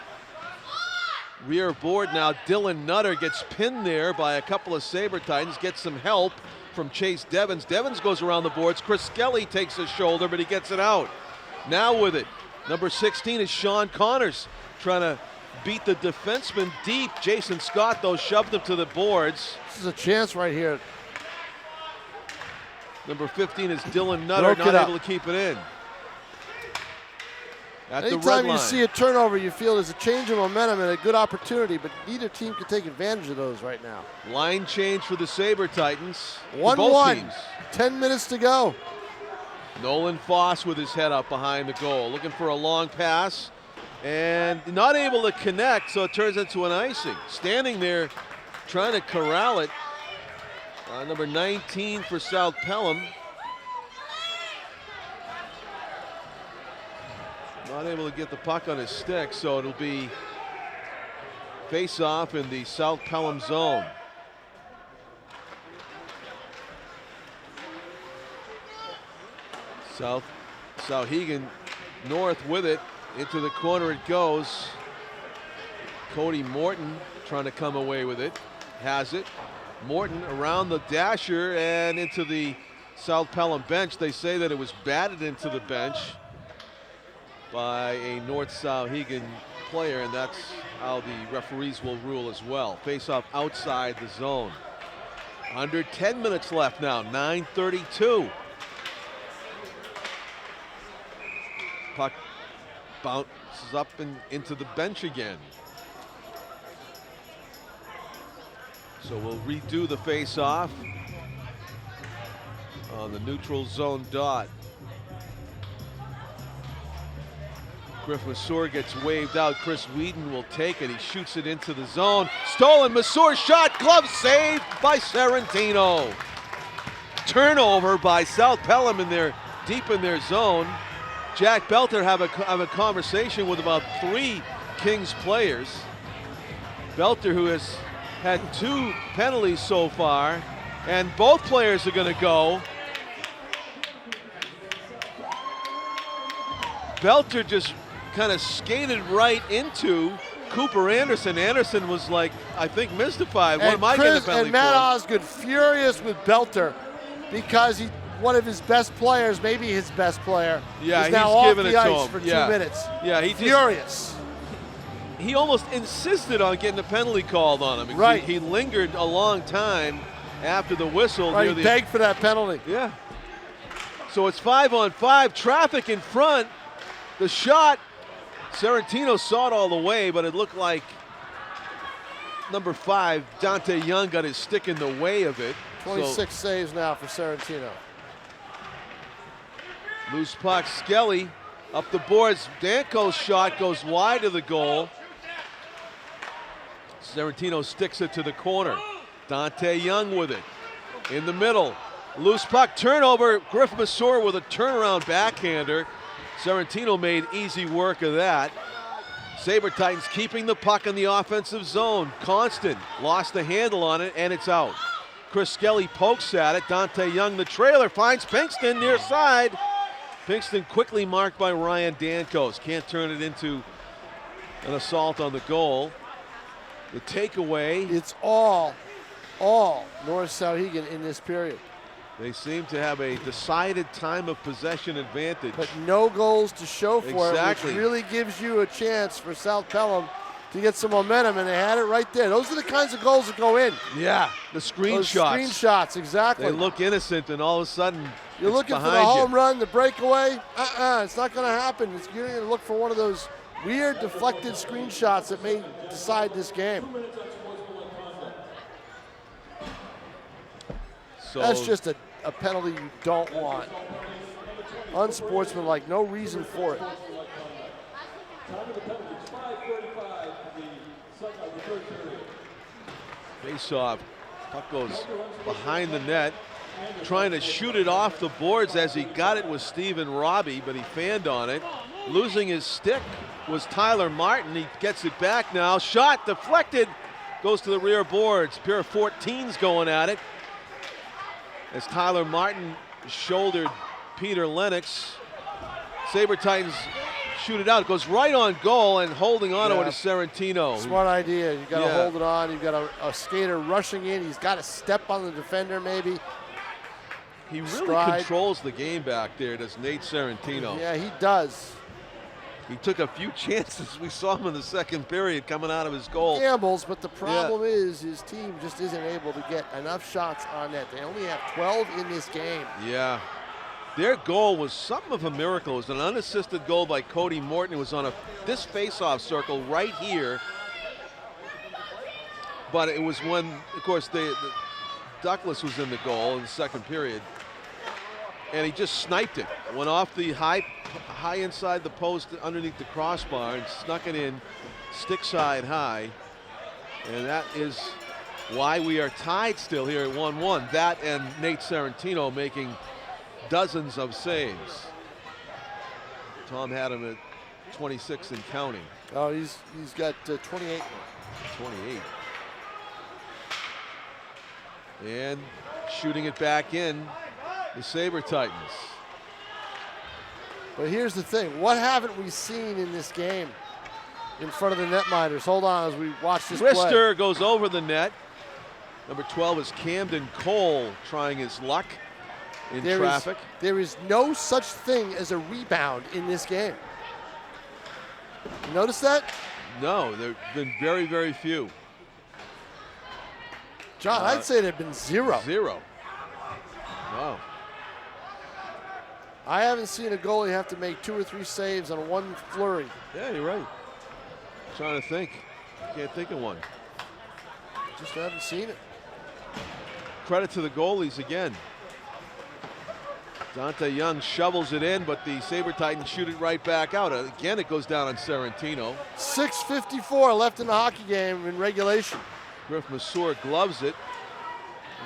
Rear board now, Dylan Nutter gets pinned there by a couple of Saber-Titans, gets some help from Chase Devens. Devens goes around the boards. Chris Skelly takes his shoulder, but he gets it out. Now with it, number 16 is Sean Connors, trying to beat the defenseman deep. Jason Scott, though, shoved him to the boards. This is a chance right here. Number 15 is Dylan Nutter, not able to keep it in. At the red line. Anytime you see a turnover, you feel there's a change of momentum and a good opportunity, but neither team can take advantage of those right now. Line change for the Saber-Titans. 1-1, 10 minutes to go. Nolan Foss with his head up behind the goal, looking for a long pass, and not able to connect, so it turns into an icing. Standing there trying to corral it, number 19 for South-Pelham. Not able to get the puck on his stick, so it'll be face-off in the South-Pelham zone. Souhegan North with it. Into the corner it goes. Cody Morton trying to come away with it. Has it. Morton around the dasher and into the South-Pelham bench. They say that it was batted into the bench by a North Souhegan player, and that's how the referees will rule as well. Face-off outside the zone. Under 10 minutes left now, 9:32. Puck bounces up and into the bench again. So we'll redo the face-off on the neutral zone dot. Griff Massour gets waved out. Chris Whedon will take it. He shoots it into the zone. Stolen. Massour shot. Glove saved by Serentino. Turnover by South-Pelham deep in their zone. Jack Belter have a conversation with about 3 Kings players. Belter, who has had 2 penalties so far, and both players are going to go. Belter just kind of skated right into Cooper Anderson. Anderson was like, I think, mystified. What am I getting a penalty and Matt for? Osgood furious with Belter because one of his best players, maybe his best player, is now he's off giving the it to ice him. for 2 Yeah. minutes. Yeah, he furious. He almost insisted on getting a penalty called on him. Right. He lingered a long time after the whistle. Right, near he the, begged for that penalty. Yeah. So it's 5-on-5. Traffic in front. The shot, Sorrentino saw it all the way, but it looked like number 5, Dante Young, got his stick in the way of it. 26 saves now for Sorrentino. Loose puck, Skelly up the boards. Danko's shot goes wide of the goal. Sorrentino sticks it to the corner. Dante Young with it. In the middle, loose puck, turnover. Griff Masur with a turnaround backhander. Sorrentino made easy work of that. Saber-Titans keeping the puck in the offensive zone. Constant lost the handle on it, and it's out. Chris Skelly pokes at it. Dante Young, the trailer, finds Pinkston near side. Pinkston quickly marked by Ryan Dankos. Can't turn it into an assault on the goal. The takeaway. It's all North Souhegan in this period. They seem to have a decided time of possession advantage. But no goals to show for Exactly. it, which really gives you a chance for South Pelham to get some momentum, and they had it right there. Those are the kinds of goals that go in. Yeah, the screenshots. Those screenshots, exactly. They look innocent, and all of a sudden, you're looking for the home run, the breakaway. It's not going to happen. You're going to look for one of those weird deflected screenshots that may decide this game. So that's just a penalty you don't want. Unsportsmanlike, no reason for it. face off. Puck goes behind the net. Trying to shoot it off the boards as he got it was Stephen Robbie, but he fanned on it. Losing his stick was Tyler Martin. He gets it back now. Shot deflected. Goes to the rear boards. Pair of 14's going at it. As Tyler Martin shouldered Peter Lennox. Saber-Titans shoot it out. It goes right on goal, and holding on to it is Sorrentino. Smart idea. You got to hold it on. You've got a skater rushing in. He's got to step on the defender maybe. He really controls the game back there, does Nate Sorrentino. Yeah, he does. He took a few chances. We saw him in the second period coming out of his goal. Gambles, but the problem is his team just isn't able to get enough shots on net. They only have 12 in this game. Yeah. Their goal was something of a miracle. It was an unassisted goal by Cody Morton. It was on this face-off circle right here. But it was when, of course, the Douglas was in the goal in the second period. And he just sniped it. Went off the high inside the post underneath the crossbar and snuck it in stick side high. And that is why we are tied still here at 1-1. That and Nate Sorrentino making dozens of saves. Tom had him at 26 and counting. Oh, he's got 28. 28. And shooting it back in, the Saber-Titans. But here's the thing. What haven't we seen in this game in front of the netminders? Hold on as we watch this Krister goes over the net. Number 12 is Camden Cole trying his luck in traffic. There is no such thing as a rebound in this game. You notice that? No, there have been very, very few. John, I'd say there have been zero. Zero. Wow. I haven't seen a goalie have to make 2 or 3 saves on one flurry. Yeah, you're right. Trying to think. Can't think of one. Just haven't seen it. Credit to the goalies again. Dante Young shovels it in, but the Saber-Titans shoot it right back out. Again, it goes down on Sorrentino. 6:54 left in the hockey game in regulation. Griff Masur gloves it.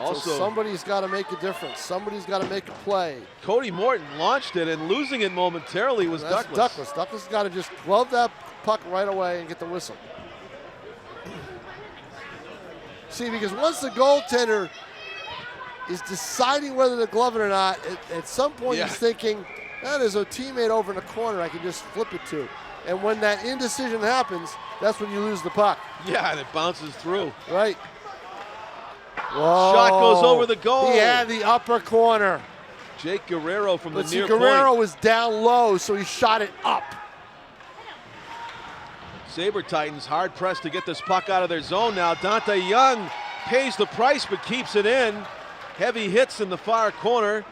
Also, so somebody's got to make a difference. Somebody's got to make a play. Cody Morton launched it, and losing it momentarily was Douglas. Douglas has got to just glove that puck right away and get the whistle. See, because once the goaltender is deciding whether to glove it or not, at some point he's thinking, there's a teammate over in the corner I can just flip it to. And when that indecision happens, that's when you lose the puck. Yeah, and it bounces through. Right. Whoa. Shot goes over the goal. He had the upper corner. Jake Guerrero from the near Guerrero point. was down low, so he shot it up. Saber-Titans hard pressed to get this puck out of their zone now. Dante Young pays the price but keeps it in. Heavy hits in the far corner.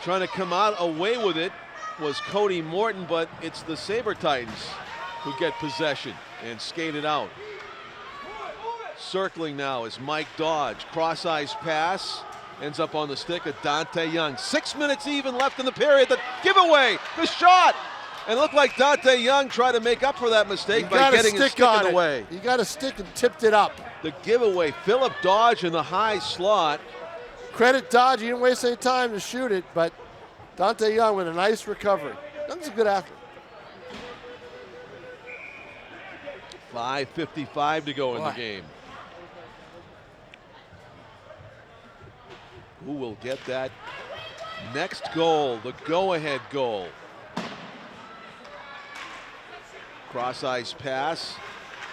Trying to come out away with it was Cody Morton, but it's the Saber-Titans who get possession and skate it out. Circling now is Mike Dodge. Cross-ice pass. Ends up on the stick of Dante Young. 6 minutes even left in the period. The giveaway, the shot. And it looked like Dante Young tried to make up for that mistake by getting his stick in the way. He got a stick and tipped it up. The giveaway, Philip Dodge in the high slot. Credit Dodge, he didn't waste any time to shoot it, but Dante Young with a nice recovery. Young's a good athlete. 5:55 to go in the game. Who will get that next goal, the go-ahead goal? Cross-ice pass.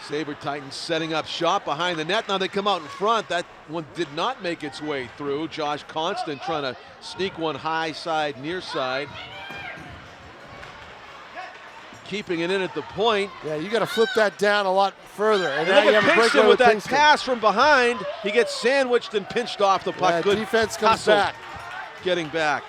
Saber-Titans setting up shot behind the net. Now they come out in front. That one did not make its way through. Josh Constant trying to sneak one high side, near side. Keeping it in at the point. Yeah, you got to flip that down a lot further. And look at Pinkston with that pass from behind. He gets sandwiched and pinched off the puck. Yeah, good defense comes hustle. back. Getting back.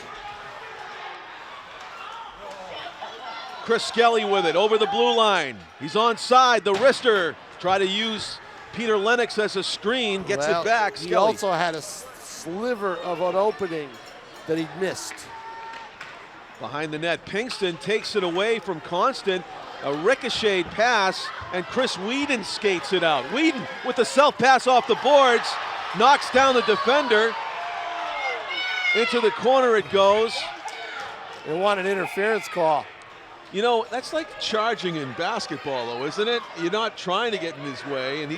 Chris Skelly with it over the blue line. He's onside. The wrister try to use Peter Lennox as a screen. Gets it back. Skelly. He also had a sliver of an opening that he missed. Behind the net, Pinkston takes it away from Constant. A ricocheted pass, and Chris Whedon skates it out. Whedon with the self-pass off the boards, knocks down the defender. Into the corner it goes. They want an interference call. You know, that's like charging in basketball, though, isn't it? You're not trying to get in his way, and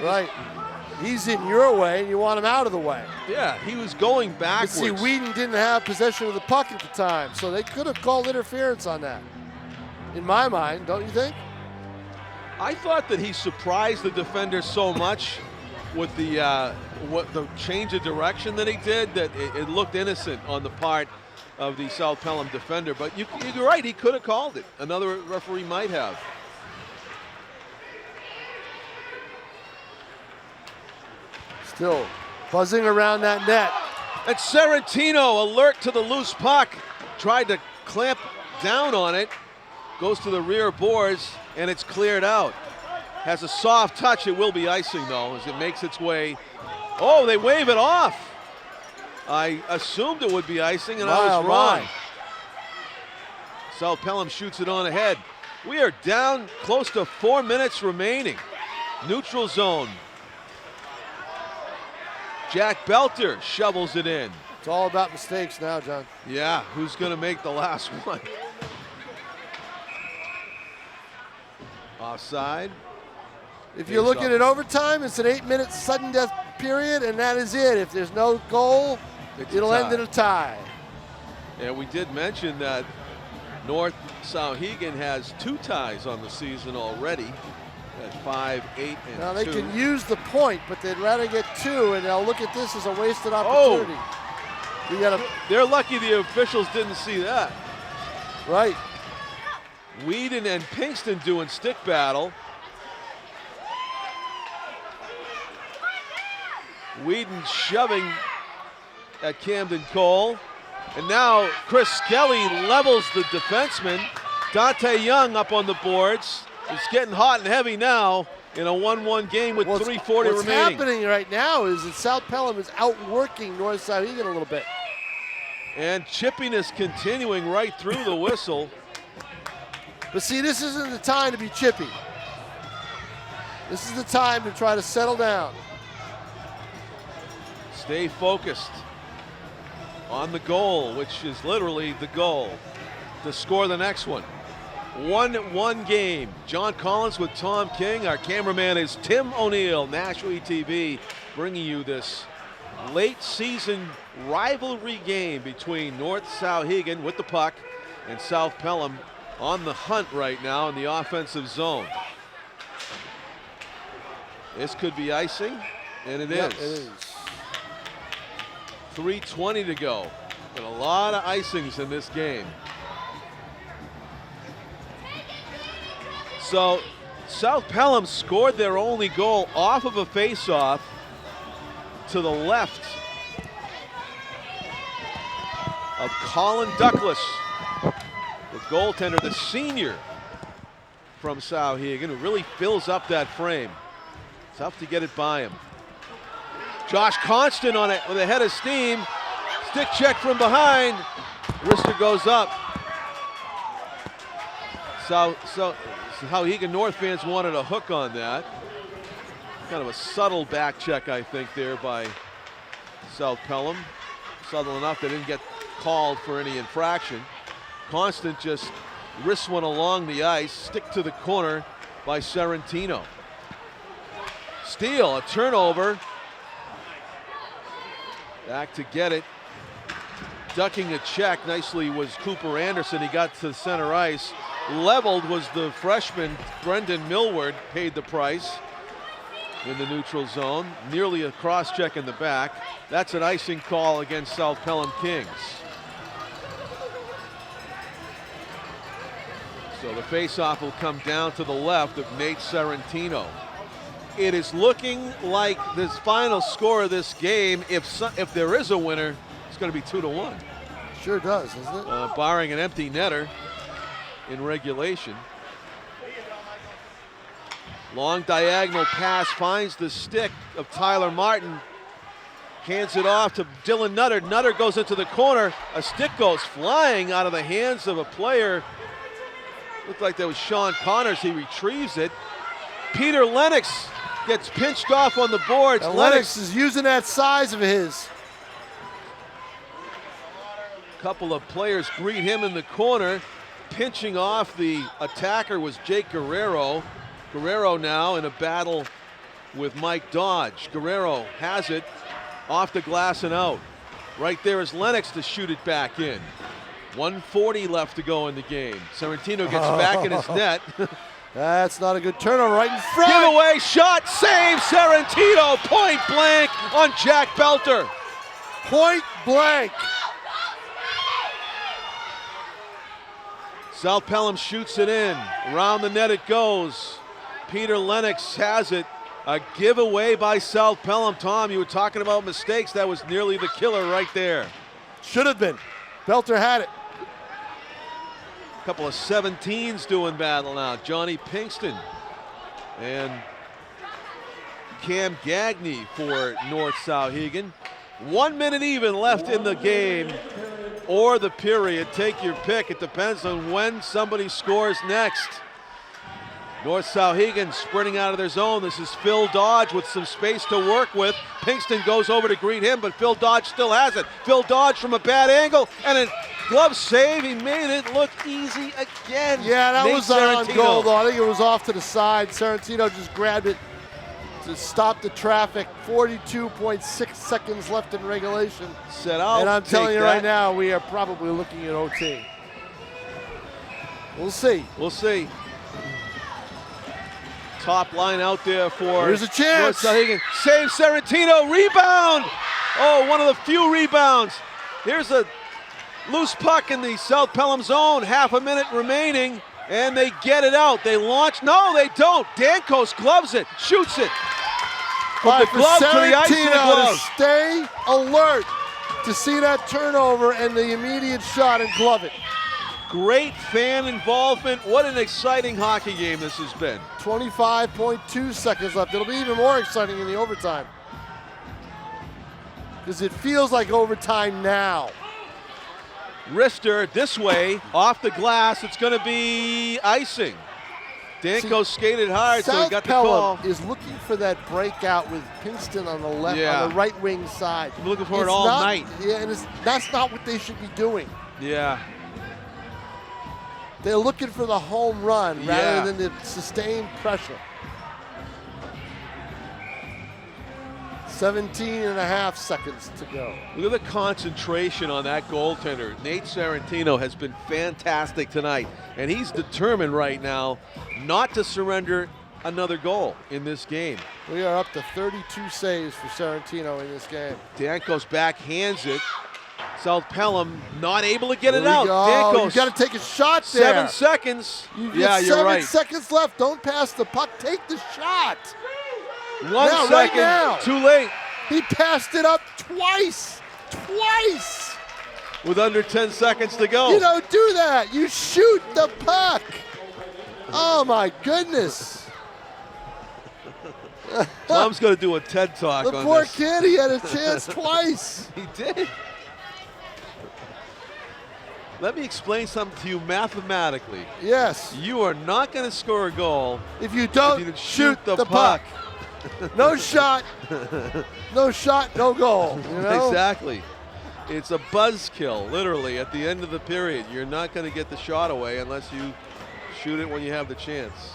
he's in your way, and you want him out of the way. Yeah, he was going backwards. But see, Whedon didn't have possession of the puck at the time, so they could have called interference on that. In my mind, don't you think? I thought that he surprised the defender so much with the change of direction that he did that it looked innocent on the part of the South-Pelham defender. But you're right, he could have called it. Another referee might have. Still buzzing around that net. And Serentino, alert to the loose puck, tried to clamp down on it. Goes to the rear boards, and it's cleared out. Has a soft touch. It will be icing, though, as it makes its way. Oh, they wave it off. I assumed it would be icing, and I was wrong. South-Pelham shoots it on ahead. We are down close to 4 minutes remaining. Neutral zone. Jack Belter shovels it in. It's all about mistakes now, John. Yeah, who's going to make the last one? Offside. If you're looking at overtime, it's an 8-minute sudden death period, and that is it. If there's no goal, it'll end in a tie. And we did mention that North Souhegan has 2 ties on the season already at 5, 8, and 2. Now they can use the point, but they'd rather get 2, and they'll look at this as a wasted opportunity. They're lucky the officials didn't see that. Right. Whedon and Pinkston doing stick battle. Whedon shoving at Camden Cole. And now Chris Skelly levels the defenseman. Dante Young up on the boards. It's getting hot and heavy now in a 1-1 game with 3:40 remaining. What's happening right now is that South Pelham is outworking North Souhegan a little bit. And chippiness continuing right through the whistle. But see, this isn't the time to be chippy. This is the time to try to settle down. stay focused on the goal, which is literally the goal, to score the next one. 1-1 game. John Collins with Tom King. Our cameraman is Tim O'Neill. Nashua TV bringing you this late season rivalry game between North Souhegan with the puck and South Pelham on the hunt right now in the offensive zone. This could be icing, and it is. It is. 3:20 to go. And a lot of icings in this game. So South Pelham scored their only goal off of a face-off to the left of Colin Douglas, the goaltender, the senior from Souhegan, who really fills up that frame. Tough to get it by him. Josh Constant on it with a head of steam. Stick check from behind. Wrister goes up. Souhegan North fans wanted a hook on that. Kind of a subtle back check, I think, there by South Pelham. Subtle enough they didn't get called for any infraction. Constant just wrists one along the ice. Stick to the corner by Sorrentino. Steal, a turnover. Back to get it. Ducking a check nicely was Cooper Anderson. He got to the center ice. Leveled was the freshman Brendan Millward, paid the price in the neutral zone. Nearly a cross check in the back. That's an icing call against South Pelham Kings. So the faceoff will come down to the left of Nate Sorrentino. It is looking like this final score of this game, if there is a winner, it's going to be 2-1. Sure does, isn't it? Barring an empty netter in regulation. Long diagonal pass finds the stick of Tyler Martin. Hands it off to Dylan Nutter. Nutter goes into the corner. A stick goes flying out of the hands of a player. Looked like that was Sean Connors. He retrieves it. Peter Lennox gets pinched off on the boards. Lennox is using that size of his. A couple of players greet him in the corner. Pinching off the attacker was Jake Guerrero. Guerrero now in a battle with Mike Dodge. Guerrero has it off the glass and out. Right there is Lennox to shoot it back in. 1:40 left to go in the game. Sorrentino gets back in his net. That's not a good turnover right in front. Giveaway shot, save Sorrentino, point blank on Jack Belter. Point blank. South Pelham shoots it in. Around the net it goes. Peter Lennox has it. A giveaway by South Pelham. Tom, you were talking about mistakes. That was nearly the killer right there. Should have been. Belter had it. A couple of 17s doing battle now. Johnny Pinkston and Cam Gagne for North Souhegan. 1 minute even left in the game or the period. Take your pick. It depends on when somebody scores next. North Souhegan sprinting out of their zone. This is Phil Dodge with some space to work with. Pinkston goes over to greet him, but Phil Dodge still has it. Phil Dodge from a bad angle and a glove save. He made it look easy again. Yeah, that Nate was on Sorrentino. goal, though. I think it was off to the side. Sorrentino just grabbed it to stop the traffic. 42.6 seconds left in regulation. Said, I'll and I'm take telling you that. right now, we are probably looking at OT. We'll see. We'll see. Top line out there for There's a chance. North Souhegan. Save Sorrentino, rebound. Oh, one of the few rebounds. Here's a loose puck in the South Pelham zone. Half a minute remaining, and they get it out. They launch. No, they don't. Dankos gloves it, shoots it. From the glove to the ice and the glove. To stay alert to see that turnover and the immediate shot and glove it. Great fan involvement. What an exciting hockey game this has been. 25.2 seconds left. It'll be even more exciting in the overtime, because it feels like overtime now. Wrister this way, off the glass. It's going to be icing. Danko skated hard, so he got the call. South-Pelham is looking for that breakout with Pinkston on the left, on the right wing side. I'm looking for it all night. Yeah, and that's not what they should be doing. Yeah. They're looking for the home run rather than the sustained pressure. 17.5 seconds to go. Look at the concentration on that goaltender. Nate Sarantino has been fantastic tonight, and he's determined right now not to surrender another goal in this game. We are up to 32 saves for Sarantino in this game. Danko's backhands it. South-Pelham not able to get it Here out. we go. Danko's You got to take a shot there. 7 seconds. You've Yeah, got you're 7 right. seconds left. Don't pass the puck. Take the shot. 1 Now, second. right now. Too late. He passed it up twice. Twice. With under 10 seconds to go. You don't do that. You shoot the puck. Oh, my goodness. Tom's going to do a TED Talk The on poor this. kid, he had a chance twice. He did. Let me explain something to you mathematically. Yes. You are not going to score a goal If you don't if you shoot the puck. No shot. No shot, no goal. You know? Exactly. It's a buzzkill, literally, at the end of the period. You're not going to get the shot away unless you shoot it when you have the chance.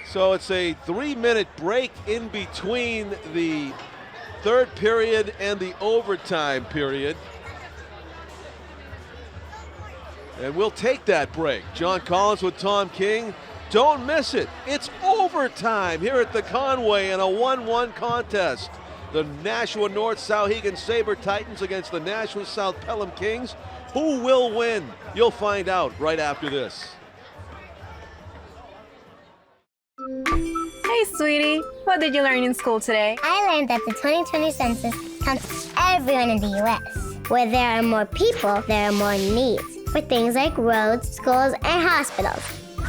So it's a 3-minute break in between the third period and the overtime period. And we'll take that break. John Collins with Tom King. Don't miss it. It's overtime here at the Conway in a 1-1 contest. The Nashua North Souhegan Saber-Titans against the Nashua South-Pelham Kings. Who will win? You'll find out right after this. Hey, sweetie. What did you learn in school today? I learned that the 2020 census counts everyone in the U.S. Where there are more people, there are more needs for things like roads, schools, and hospitals.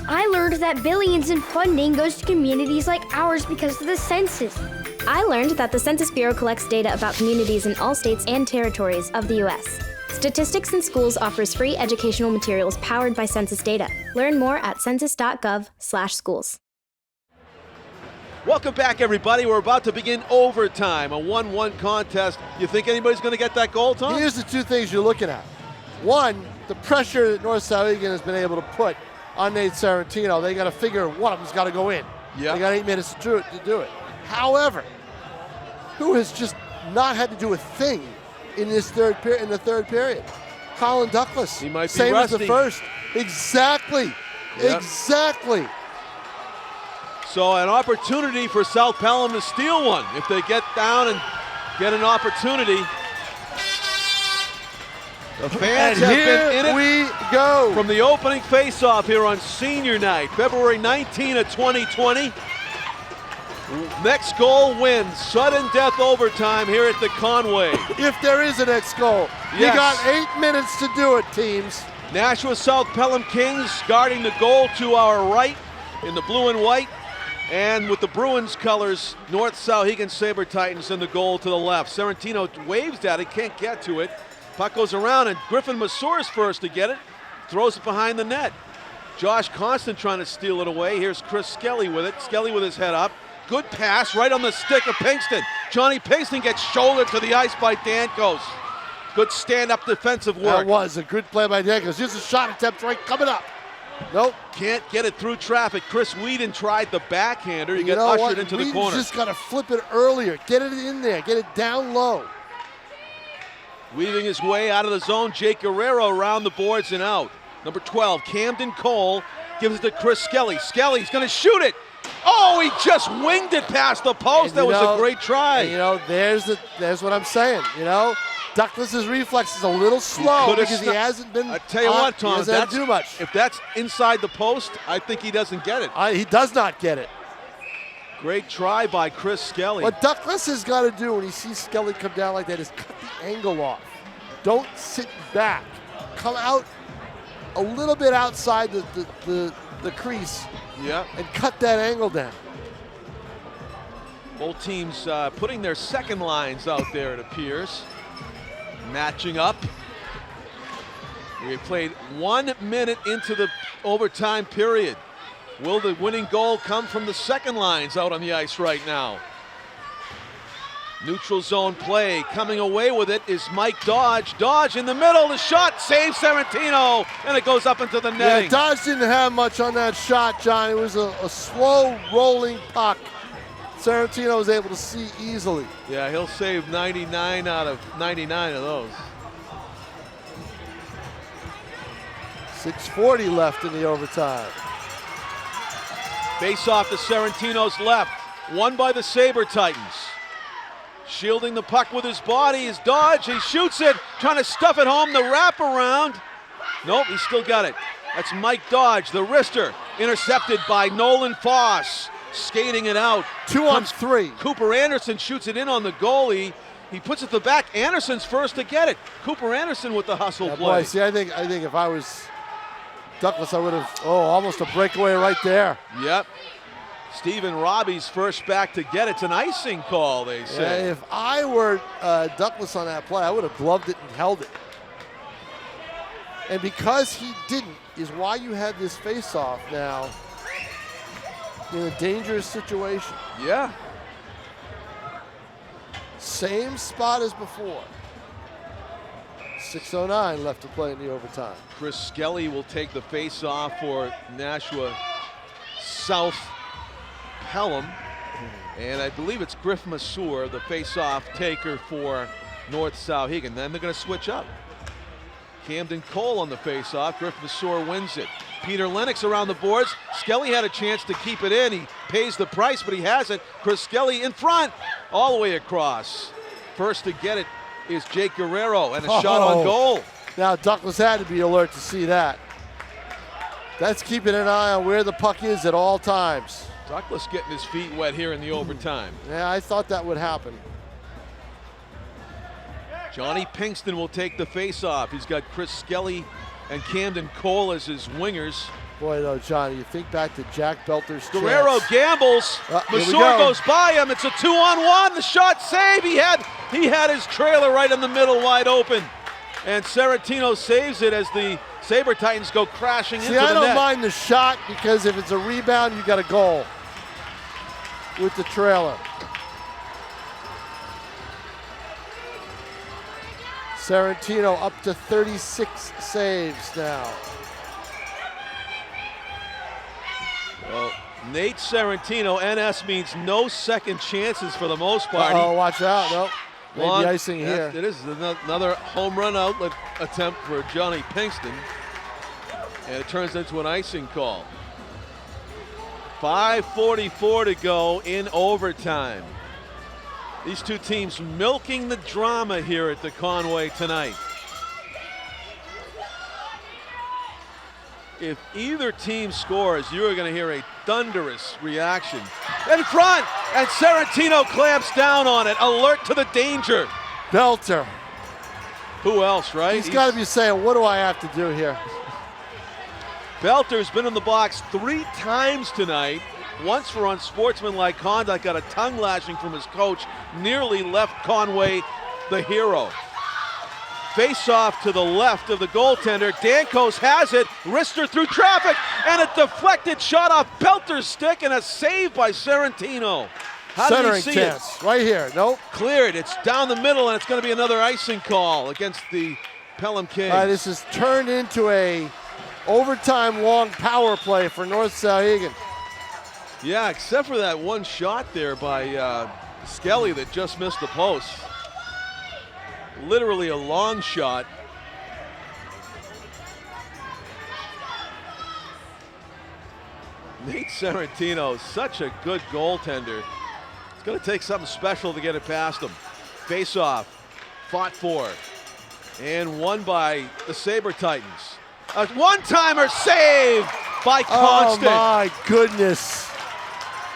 I learned that billions in funding goes to communities like ours because of the census. I learned that the Census Bureau collects data about communities in all states and territories of the U.S. Statistics in Schools offers free educational materials powered by census data. Learn more at census.gov/schools. Welcome back, everybody. We're about to begin overtime, a 1-1 contest. You think anybody's going to get that goal, Tom? Here's the two things you're looking at. One, the pressure that North Souhegan has been able to put on Nate Sarantino. They got to figure one of them's got to go in. Yeah. They got 8 minutes to do it. However, who has just not had to do a thing in this third period? Colin Douglas. He might be same rusty. as the first. Exactly. Yep. Exactly. So an opportunity for South-Pelham to steal one if they get down and get an opportunity. The fans have been in it. We go. From the opening face-off here on senior night, February 19 of 2020. Next goal wins, sudden death overtime here at the Conway. If there is a next goal. Yes. You got 8 minutes to do it, teams. Nashua South-Pelham Kings guarding the goal to our right in the blue and white. And with the Bruins colors, North Souhegan Saber-Titans in the goal to the left. Sarantino waves at it, can't get to it. Puck goes around and Griffin Massour's first to get it. Throws it behind the net. Josh Constant trying to steal it away. Here's Chris Skelly with it. Skelly with his head up. Good pass right on the stick of Pinkston. Johnny Pinkston gets shouldered to the ice by Dankos. Good stand-up defensive work. That was a good play by Dankos. Here's a shot attempt right coming up. Nope. Can't get it through traffic. Chris Whedon tried the backhander. He got know ushered what? into the Whedon's corner. Just got to flip it earlier. Get it in there. Get it down low. Weaving his way out of the zone, Jake Guerrero around the boards and out. Number 12, Camden Cole, gives it to Chris Skelly. Skelly's going to shoot it. Oh, he just winged it past the post. That was a great try. And, there's what I'm saying. Douglas's reflex is a little slow because he hasn't been. I tell you what, Tom, he hasn't had to do much. If that's inside the post, I think he doesn't get it. He does not get it. Great try by Chris Skelly. What Douglas has got to do when he sees Skelly come down like that is cut the angle off. Don't sit back. Come out a little bit outside the crease. Yeah. And cut that angle down. Both teams putting their second lines out there, it appears. Matching up. We played 1 minute into the overtime period. Will the winning goal come from the second lines out on the ice right now? Neutral zone play. Coming away with it is Mike Dodge. Dodge in the middle. The shot saves Sorrentino, and it goes up into the netting. Yeah, Dodge didn't have much on that shot, John. It was a slow rolling puck. Sorrentino was able to see easily. Yeah, he'll save 99 out of 99 of those. 6:40 left in the overtime. Face off to Sorrentino's left. Won by the Saber-Titans. Shielding the puck with his body is Dodge. He shoots it, trying to stuff it home. The wraparound. Nope, he's still got it. That's Mike Dodge, the wrister. Intercepted by Nolan Foss. Skating it out. 2-on-3. Cooper Anderson shoots it in on the goallie. He puts it to the back. Anderson's first to get it. Cooper Anderson with the hustle play. Boy, see, I think if I was Douglas, I would have, almost a breakaway right there. Yep. Stephen Robbie's first back to get it. It's an icing call, they say. Yeah, if I were Douglas on that play, I would have gloved it and held it. And because he didn't is why you have this face-off now in a dangerous situation. Yeah. Same spot as before. 6:09 left to play in the overtime. Chris Skelly will take the face-off for Nashua South-Pelham. And I believe it's Griff Masur, the face-off taker for North Souhegan. Then they're going to switch up. Camden Cole on the face-off. Griff Masur wins it. Peter Lennox around the boards. Skelly had a chance to keep it in. He pays the price, but he hasn't. Chris Skelly in front, all the way across. First to get it is Jake Guerrero, and a shot on goal. Now Douglas had to be alert to see that. That's keeping an eye on where the puck is at all times. Douglas getting his feet wet here in the overtime. Yeah, I thought that would happen. Johnny Pinkston will take the face-off. He's got Chris Skelly and Camden Cole as his wingers. Boy, though, Johnny, you think back to Jack Belter's Guerrero chance. gambles. Masur goes by him. It's a 2-on-1. The shot save. He had his trailer right in the middle wide open. And Sorrentino saves it as the Saber-Titans go crashing into the net. See, I don't mind the shot because if it's a rebound, you got a goal with the trailer. Sorrentino up to 36 saves now. Well, Nate Sorrentino, NS means no second chances for the most part. Oh, watch out. Nope. Maybe icing here. It is another home run outlet attempt for Johnny Pinkston. And it turns into an icing call. 5:44 to go in overtime. These two teams milking the drama here at the Conway tonight. If either team scores, you are going to hear a thunderous reaction. In front, and Sorrentino clamps down on it, alert to the danger. Belter. Who else, right? He's got to be saying, what do I have to do here? Belter's been in the box 3 times tonight. Once for unsportsmanlike conduct, got a tongue lashing from his coach, nearly left Conway the hero. Face off to the left of the goaltender. Dankos has it, wrister through traffic, and a deflected shot off Belter's stick, and a save by Sorrentino. How did he see chance. it? Right here, nope. Cleared, it's down the middle, and it's going to be another icing call against the Pelham Kings. All right, this has turned into a overtime long power play for North Souhegan. Yeah, except for that one shot there by Skelly that just missed the post. Literally a long shot. Nate Sorrentino, such a good goaltender. It's going to take something special to get it past him. Face off, fought for, and won by the Saber-Titans. A one-timer save by Constant. Oh my goodness.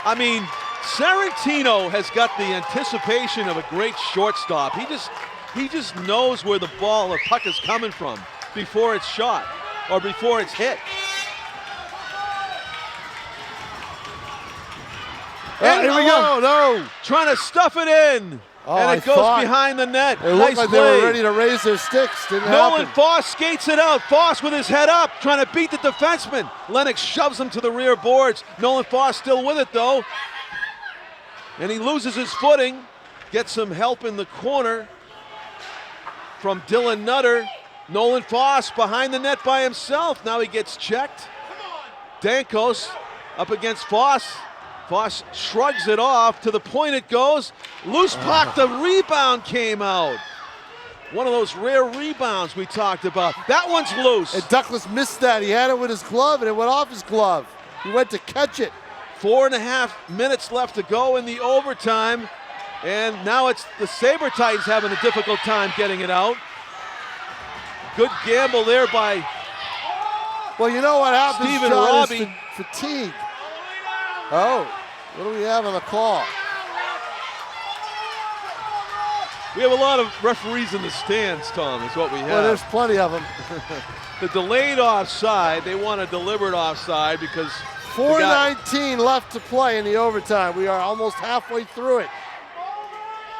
I mean, Sorrentino has got the anticipation of a great shortstop. He just knows where the ball or puck is coming from before it's shot or before it's hit. Here we go. No. Trying to stuff it in. Oh, and it goes behind the net. It Nice looked like play. they were ready to raise their sticks. Didn't Nolan happen. Foss skates it out. Foss with his head up, trying to beat the defenseman. Lennox shoves him to the rear boards. Nolan Foss still with it though. And he loses his footing. Gets some help in the corner from Dylan Nutter. Nolan Foss behind the net by himself. Now he gets checked. Dankos up against Foss. Foss shrugs it off. To the point it goes. Loose puck, the rebound came out. One of those rare rebounds we talked about. That one's loose. And Douglas missed that. He had it with his glove and it went off his glove. He went to catch it. 4.5 minutes left to go in the overtime. And now it's the Saber-Titans having a difficult time getting it out. Good gamble there by Well, you know what happens, Stephen John, Robbie. is fatigue. Oh, what do we have on the call? We have a lot of referees in the stands, Tom, is what we have. Well, there's plenty of them. The delayed offside, they want a deliberate offside because 4:19 left to play in the overtime. We are almost halfway through it.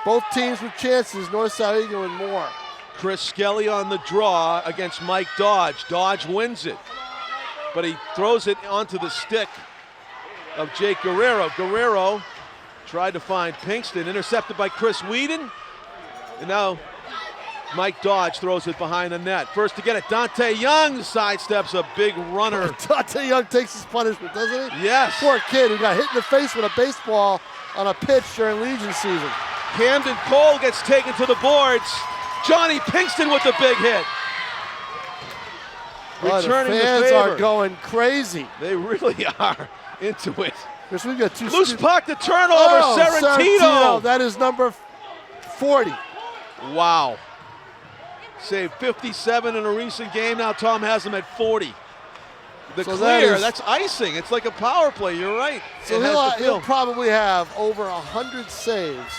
Both teams with chances, North Souhegan with more. Chris Skelly on the draw against Mike Dodge. Dodge wins it, but he throws it onto the stick of Jake Guerrero. Guerrero tried to find Pinkston, intercepted by Chris Whedon, and now Mike Dodge throws it behind the net. First to get it, Dante Young sidesteps a big runner. Dante Young takes his punishment, doesn't he? Yes. Poor kid who got hit in the face with a baseball on a pitch during Legion season. Camden Cole gets taken to the boards. Johnny Pinkston with the big hit. Oh, the Returning the fans favor. are going crazy. They really are into it. Chris, we've got two Loose puck, the turnover, Oh, Serrantino. That is number 40. Wow. Saved 57 in a recent game. Now Tom has him at 40. The So clear, that is- that's icing. It's like a power play. You're right. So It has he'll, to he'll fill. probably have over 100 saves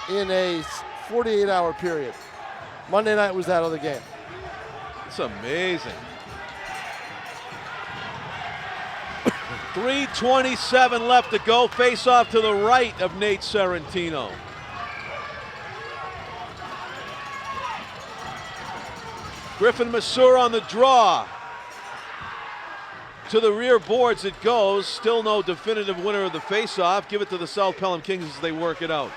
in a 48-hour period. Monday night was that other game. It's amazing. 3:27 left to go. Face off to the right of Nate Serrantino. Griffin Masur on the draw. To the rear boards it goes. Still no definitive winner of the face-off. Give it to the South-Pelham Kings as they work it out.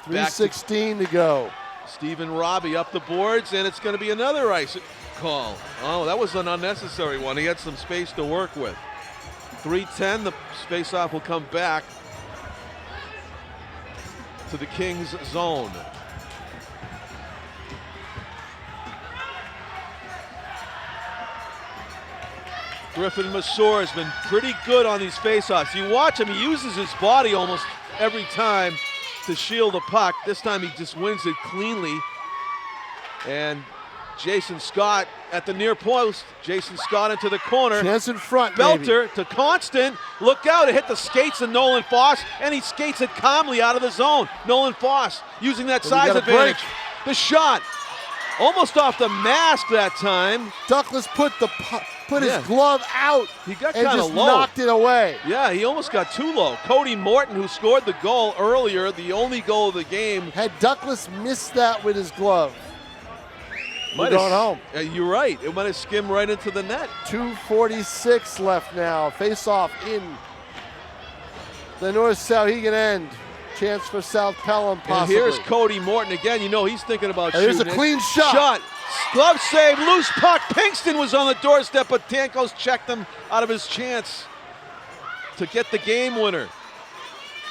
3:16 to go. Stephen Robbie up the boards, and it's going to be another ice call. Oh, that was an unnecessary one. He had some space to work with. 3:10, the face-off will come back to the Kings zone. Griffin Masur has been pretty good on these face-offs. You watch him, he uses his body almost every time to shield the puck. This time he just wins it cleanly. And Jason Scott at the near post. Jason Scott into the corner. Chance in front, Belter maybe. to Constant. Look out, it hit the skates of Nolan Foss, and he skates it calmly out of the zone. Nolan Foss using that Well, he size got a advantage. break. The shot, almost off the mask that time. Douglas put Yeah. his glove out He got and kind just of low. knocked it away. Yeah, he almost got too low. Cody Morton, who scored the goal earlier, the only goal of the game. Had Douglas missed that with his glove, we're might have- going home. You're right. It might have skimmed right into the net. 2:46 left now. Face off in the North Souhegan end. Chance for South Pelham possibly. And here's Cody Morton again. You know he's thinking about And there's shooting a it. clean shot. Glove save, loose puck. Pinkston was on the doorstep, but Tankos checked him out of his chance to get the game winner.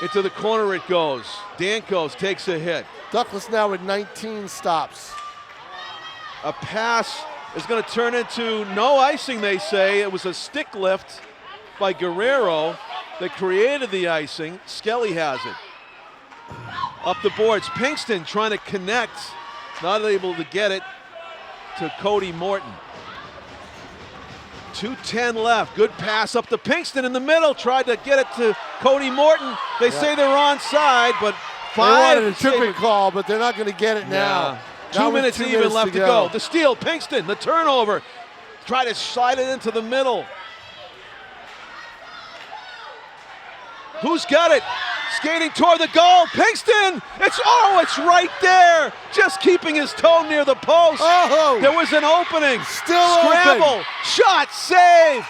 Into the corner it goes. Dankos takes a hit. Douglas now with 19 stops. A pass is going to turn into no icing, they say. It was a stick lift by Guerrero that created the icing. Skelly has it. Up the boards, Pinkston trying to connect, not able to get it to Cody Morton. 2:10 left, good pass up to Pinkston in the middle, tried to get it to Cody Morton. They say they're onside, but They wanted a five. tripping call, but they're not going to get it now. Yeah. Now 2 with minutes 2 even minutes left to go. The steal, Pinkston, the turnover. Try to slide it into the middle. Who's got it? Skating toward the goal. Pinkston. It's right there. Just keeping his toe near the post. Oh! There was an opening. Still Scramble. open. Shot. Save.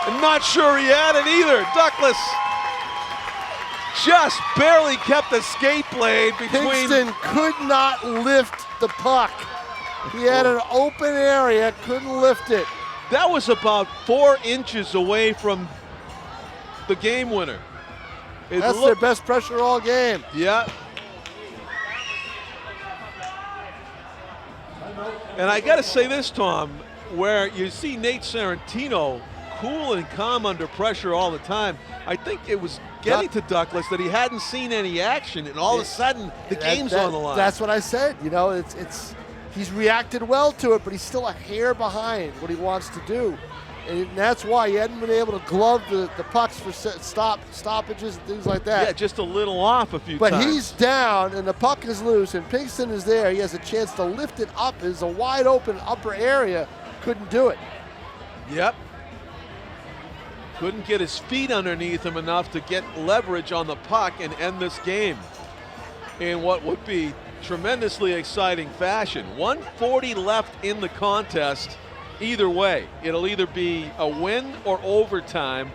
I'm not sure he had it either. Douglas just barely kept the skate blade between. Pinkston could not lift the puck. He had an open area, couldn't lift it. That was about 4 inches away from the game winner. That's their best pressure all game. Yeah. And I got to say this, Tom, where you see Nate Sarantino cool and calm under pressure all the time. I think it was getting to Douglas that he hadn't seen any action, and all of a sudden the game's on the line. That's what I said. You know, he's reacted well to it, but he's still a hair behind what he wants to do. And that's why he hadn't been able to glove the pucks for stoppages and things like that. Yeah, just a little off a few but times. But he's down, and the puck is loose, and Pinkston is there. He has a chance to lift it up. It's a wide open upper area. Couldn't do it. Yep. Couldn't get his feet underneath him enough to get leverage on the puck and end this game in what would be tremendously exciting fashion. 1:40 left in the contest. Either way, it'll either be a win or overtime,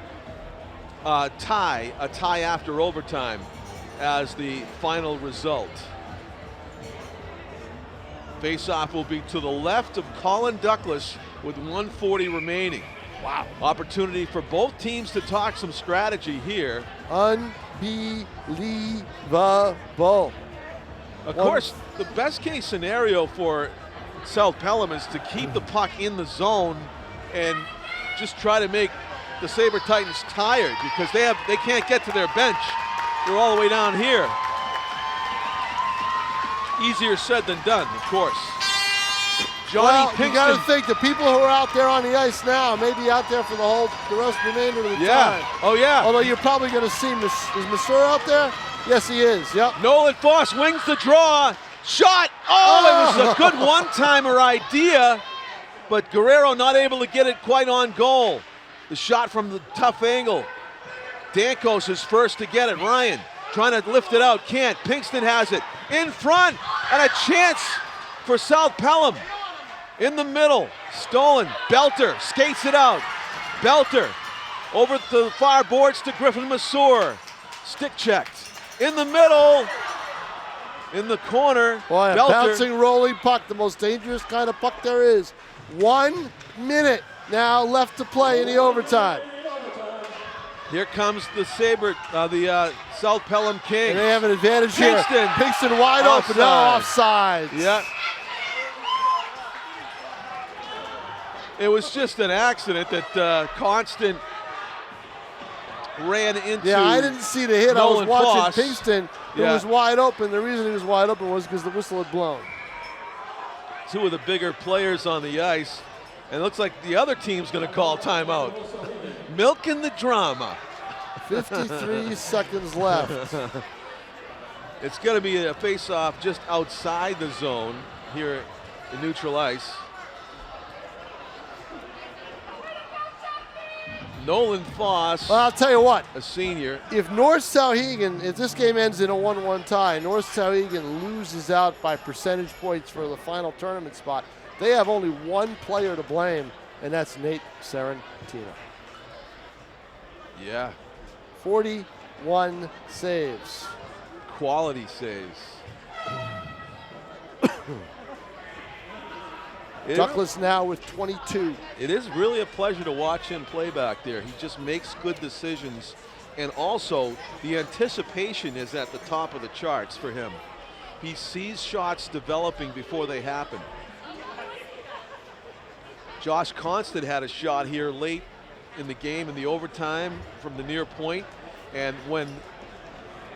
a tie after overtime as the final result. Face-off will be to the left of Colin Douglas with 1:40 remaining. Wow. Opportunity for both teams to talk some strategy here. Unbelievable. Of course, the best case scenario for South-Pelham is to keep the puck in the zone and just try to make the Saber-Titans tired because they can't get to their bench. They're all the way down here. Easier said than done, of course. Johnny Pinkston. You got to think the people who are out there on the ice now may be out there for the remainder of the time. Oh yeah. Although you're probably going to see, is Masur out there? Yes, he is. Yep. Nolan Foss wings the draw. Shot! Oh, it was a good one-timer idea, but Guerrero not able to get it quite on goal. The shot from the tough angle. Dankos is first to get it. Ryan trying to lift it out, can't. Pinkston has it in front, and a chance for South-Pelham. In the middle, stolen. Belter skates it out. Belter over to the far boards to Griffin Masur. Stick checked. In the middle. In the corner, boy, a Belter. bouncing, rolling puck, the most dangerous kind of puck there is. 1 minute now left to play in the overtime. Here comes the South-Pelham Kings. And they have an advantage here. Pinkston wide open, now offside. Yeah. It was just an accident that Constant ran into. Yeah, I didn't see the hit. Nolan I was watching Foss. Pinkston. It was wide open. The reason he was wide open was because the whistle had blown. Two of the bigger players on the ice. And it looks like the other team's going to call timeout. Milking the drama. 53 seconds left. It's going to be a face-off just outside the zone here in neutral ice. Nolan Foss. Well, I'll tell you what. A senior. If North Souhegan, if this game ends in a 1-1 tie, North Souhegan loses out by percentage points for the final tournament spot. They have only one player to blame, and that's Nate Sarantino. Yeah. 41 saves. Quality saves. Douglas now with 22. It is really a pleasure to watch him play back there. He just makes good decisions, and also the anticipation is at the top of the charts for him. He sees shots developing before they happen. Josh Constant had a shot here late in the game in the overtime from the near point, and when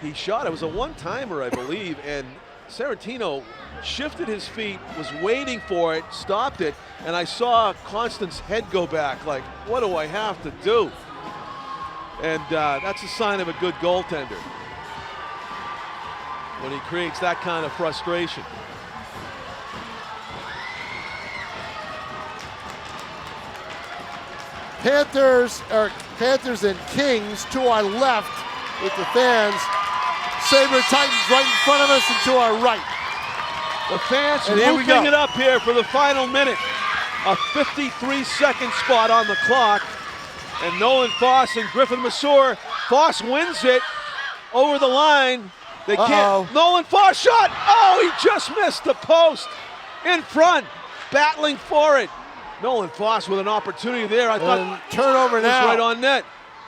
he shot, it was a one-timer, I believe, and Sarantino shifted his feet, was waiting for it, stopped it, and I saw Constant's head go back like, what do I have to do? And that's a sign of a good goaltender when he creates that kind of frustration. Panthers and Kings to our left with the fans. Saber-Titans right in front of us and to our right. The fans And here we whooping go. it up here for the final minute. A 53-second spot on the clock. And Nolan Foss and Griffin Masur. Foss wins it over the line. They can't. Nolan Foss shot. Oh, he just missed the post. In front, battling for it. Nolan Foss with an opportunity there. I thought turnover was now. right on net.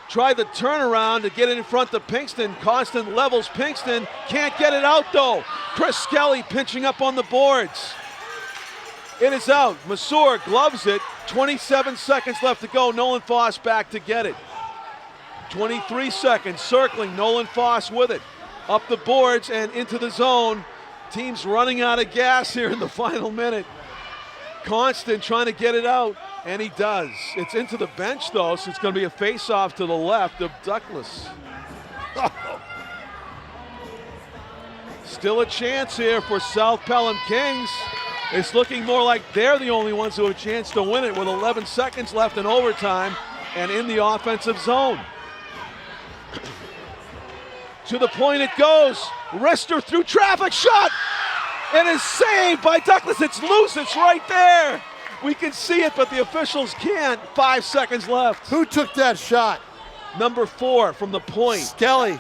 Tried the turnaround to get it in front of Pinkston. Constant levels Pinkston. Can't get it out though. Chris Skelly pinching up on the boards. It is out. Masur gloves it. 27 seconds left to go. Nolan Foss back to get it. 23 seconds. Circling. Nolan Foss with it. Up the boards and into the zone. Team's running out of gas here in the final minute. Constant trying to get it out, and he does. It's into the bench, though, so it's going to be a face-off to the left of Douglas. Still a chance here for South-Pelham Kings. It's looking more like they're the only ones who have a chance to win it with 11 seconds left in overtime and in the offensive zone. To the point it goes. Wrister through traffic, shot! It is saved by Douglas. It's loose, it's right there. We can see it, but the officials can't. 5 seconds left. Who took that shot? Number 4 from the point. Skelly.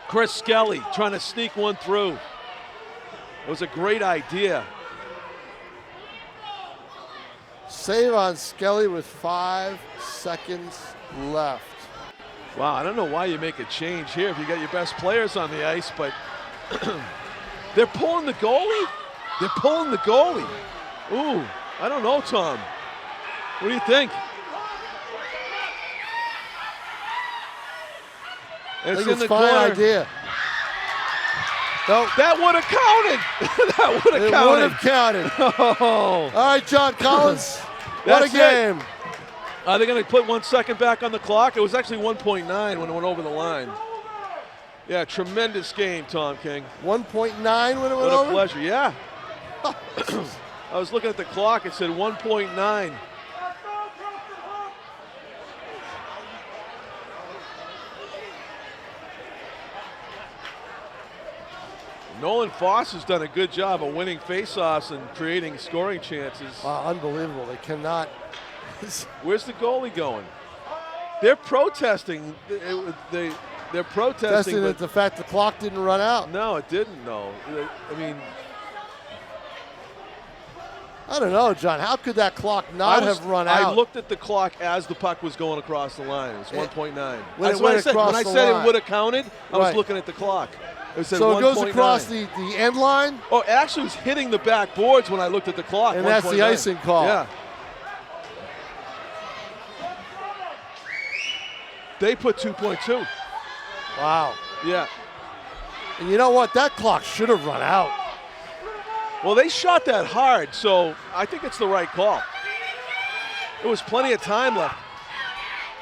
Chris Skelly trying to sneak one through. It was a great idea. Save on Skelly with 5 seconds left. Wow, I don't know why you make a change here if you got your best players on the ice, but they're pulling the goalie? They're pulling the goalie. Ooh, I don't know, Tom. What do you think? It's a fine idea. Nope. That would have counted. That would have It counted. would have counted. Oh. All right, John Collins. What a That's game. They're going to put 1 second back on the clock. It was actually 1.9 when it went over the line. Yeah, tremendous game, Tom King. 1.9 when it went What over? a pleasure, yeah. I was looking at the clock, it said 1.9. Nolan Foss has done a good job of winning faceoffs and creating scoring chances. Wow, unbelievable. They cannot. Where's the goalie going? They're protesting. They're protesting. Testing that the fact the clock didn't run out. No, it didn't, no. I mean, I don't know, John. How could that clock not have run out? I looked at the clock as the puck was going across the line. It was 1.9. When That's it what I went said. across When I the said line. it would have counted, I was Right. looking at the clock. It said So it goes 1.9. across the end line? Oh, it actually was hitting the backboards when I looked at the clock. And that's the 1.9. icing call. Yeah. They put 2.2. Wow. Yeah. And you know what? That clock should have run out. Well, they shot that hard, so I think it's the right call. There was plenty of time left.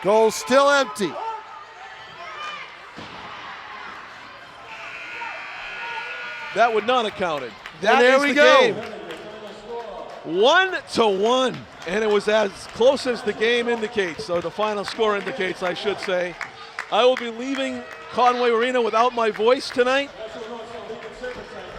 Goal still empty. That would not have counted. And That there is we the go. game. 1-1, and it was as close as the game indicates, or the final score indicates, I should say. I will be leaving Conway Arena without my voice tonight,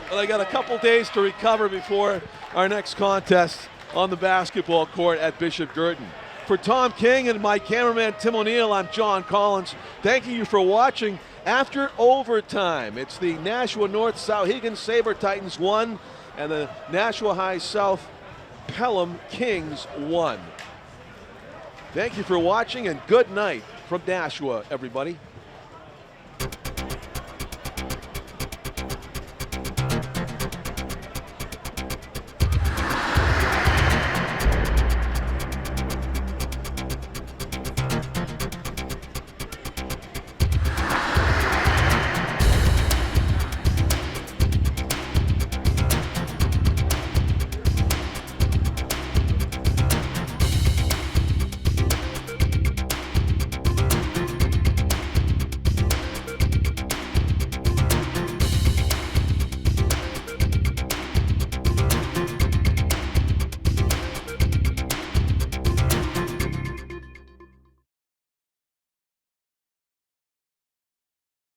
but I got a couple days to recover before our next contest on the basketball court at Bishop Girton. For Tom King and my cameraman Tim O'Neill, I'm John Collins. Thanking you for watching. After overtime, it's the Nashua North Souhegan Saber-Titans 1 and the Nashua High South-Pelham Kings 1. Thank you for watching and good night from Nashua, everybody.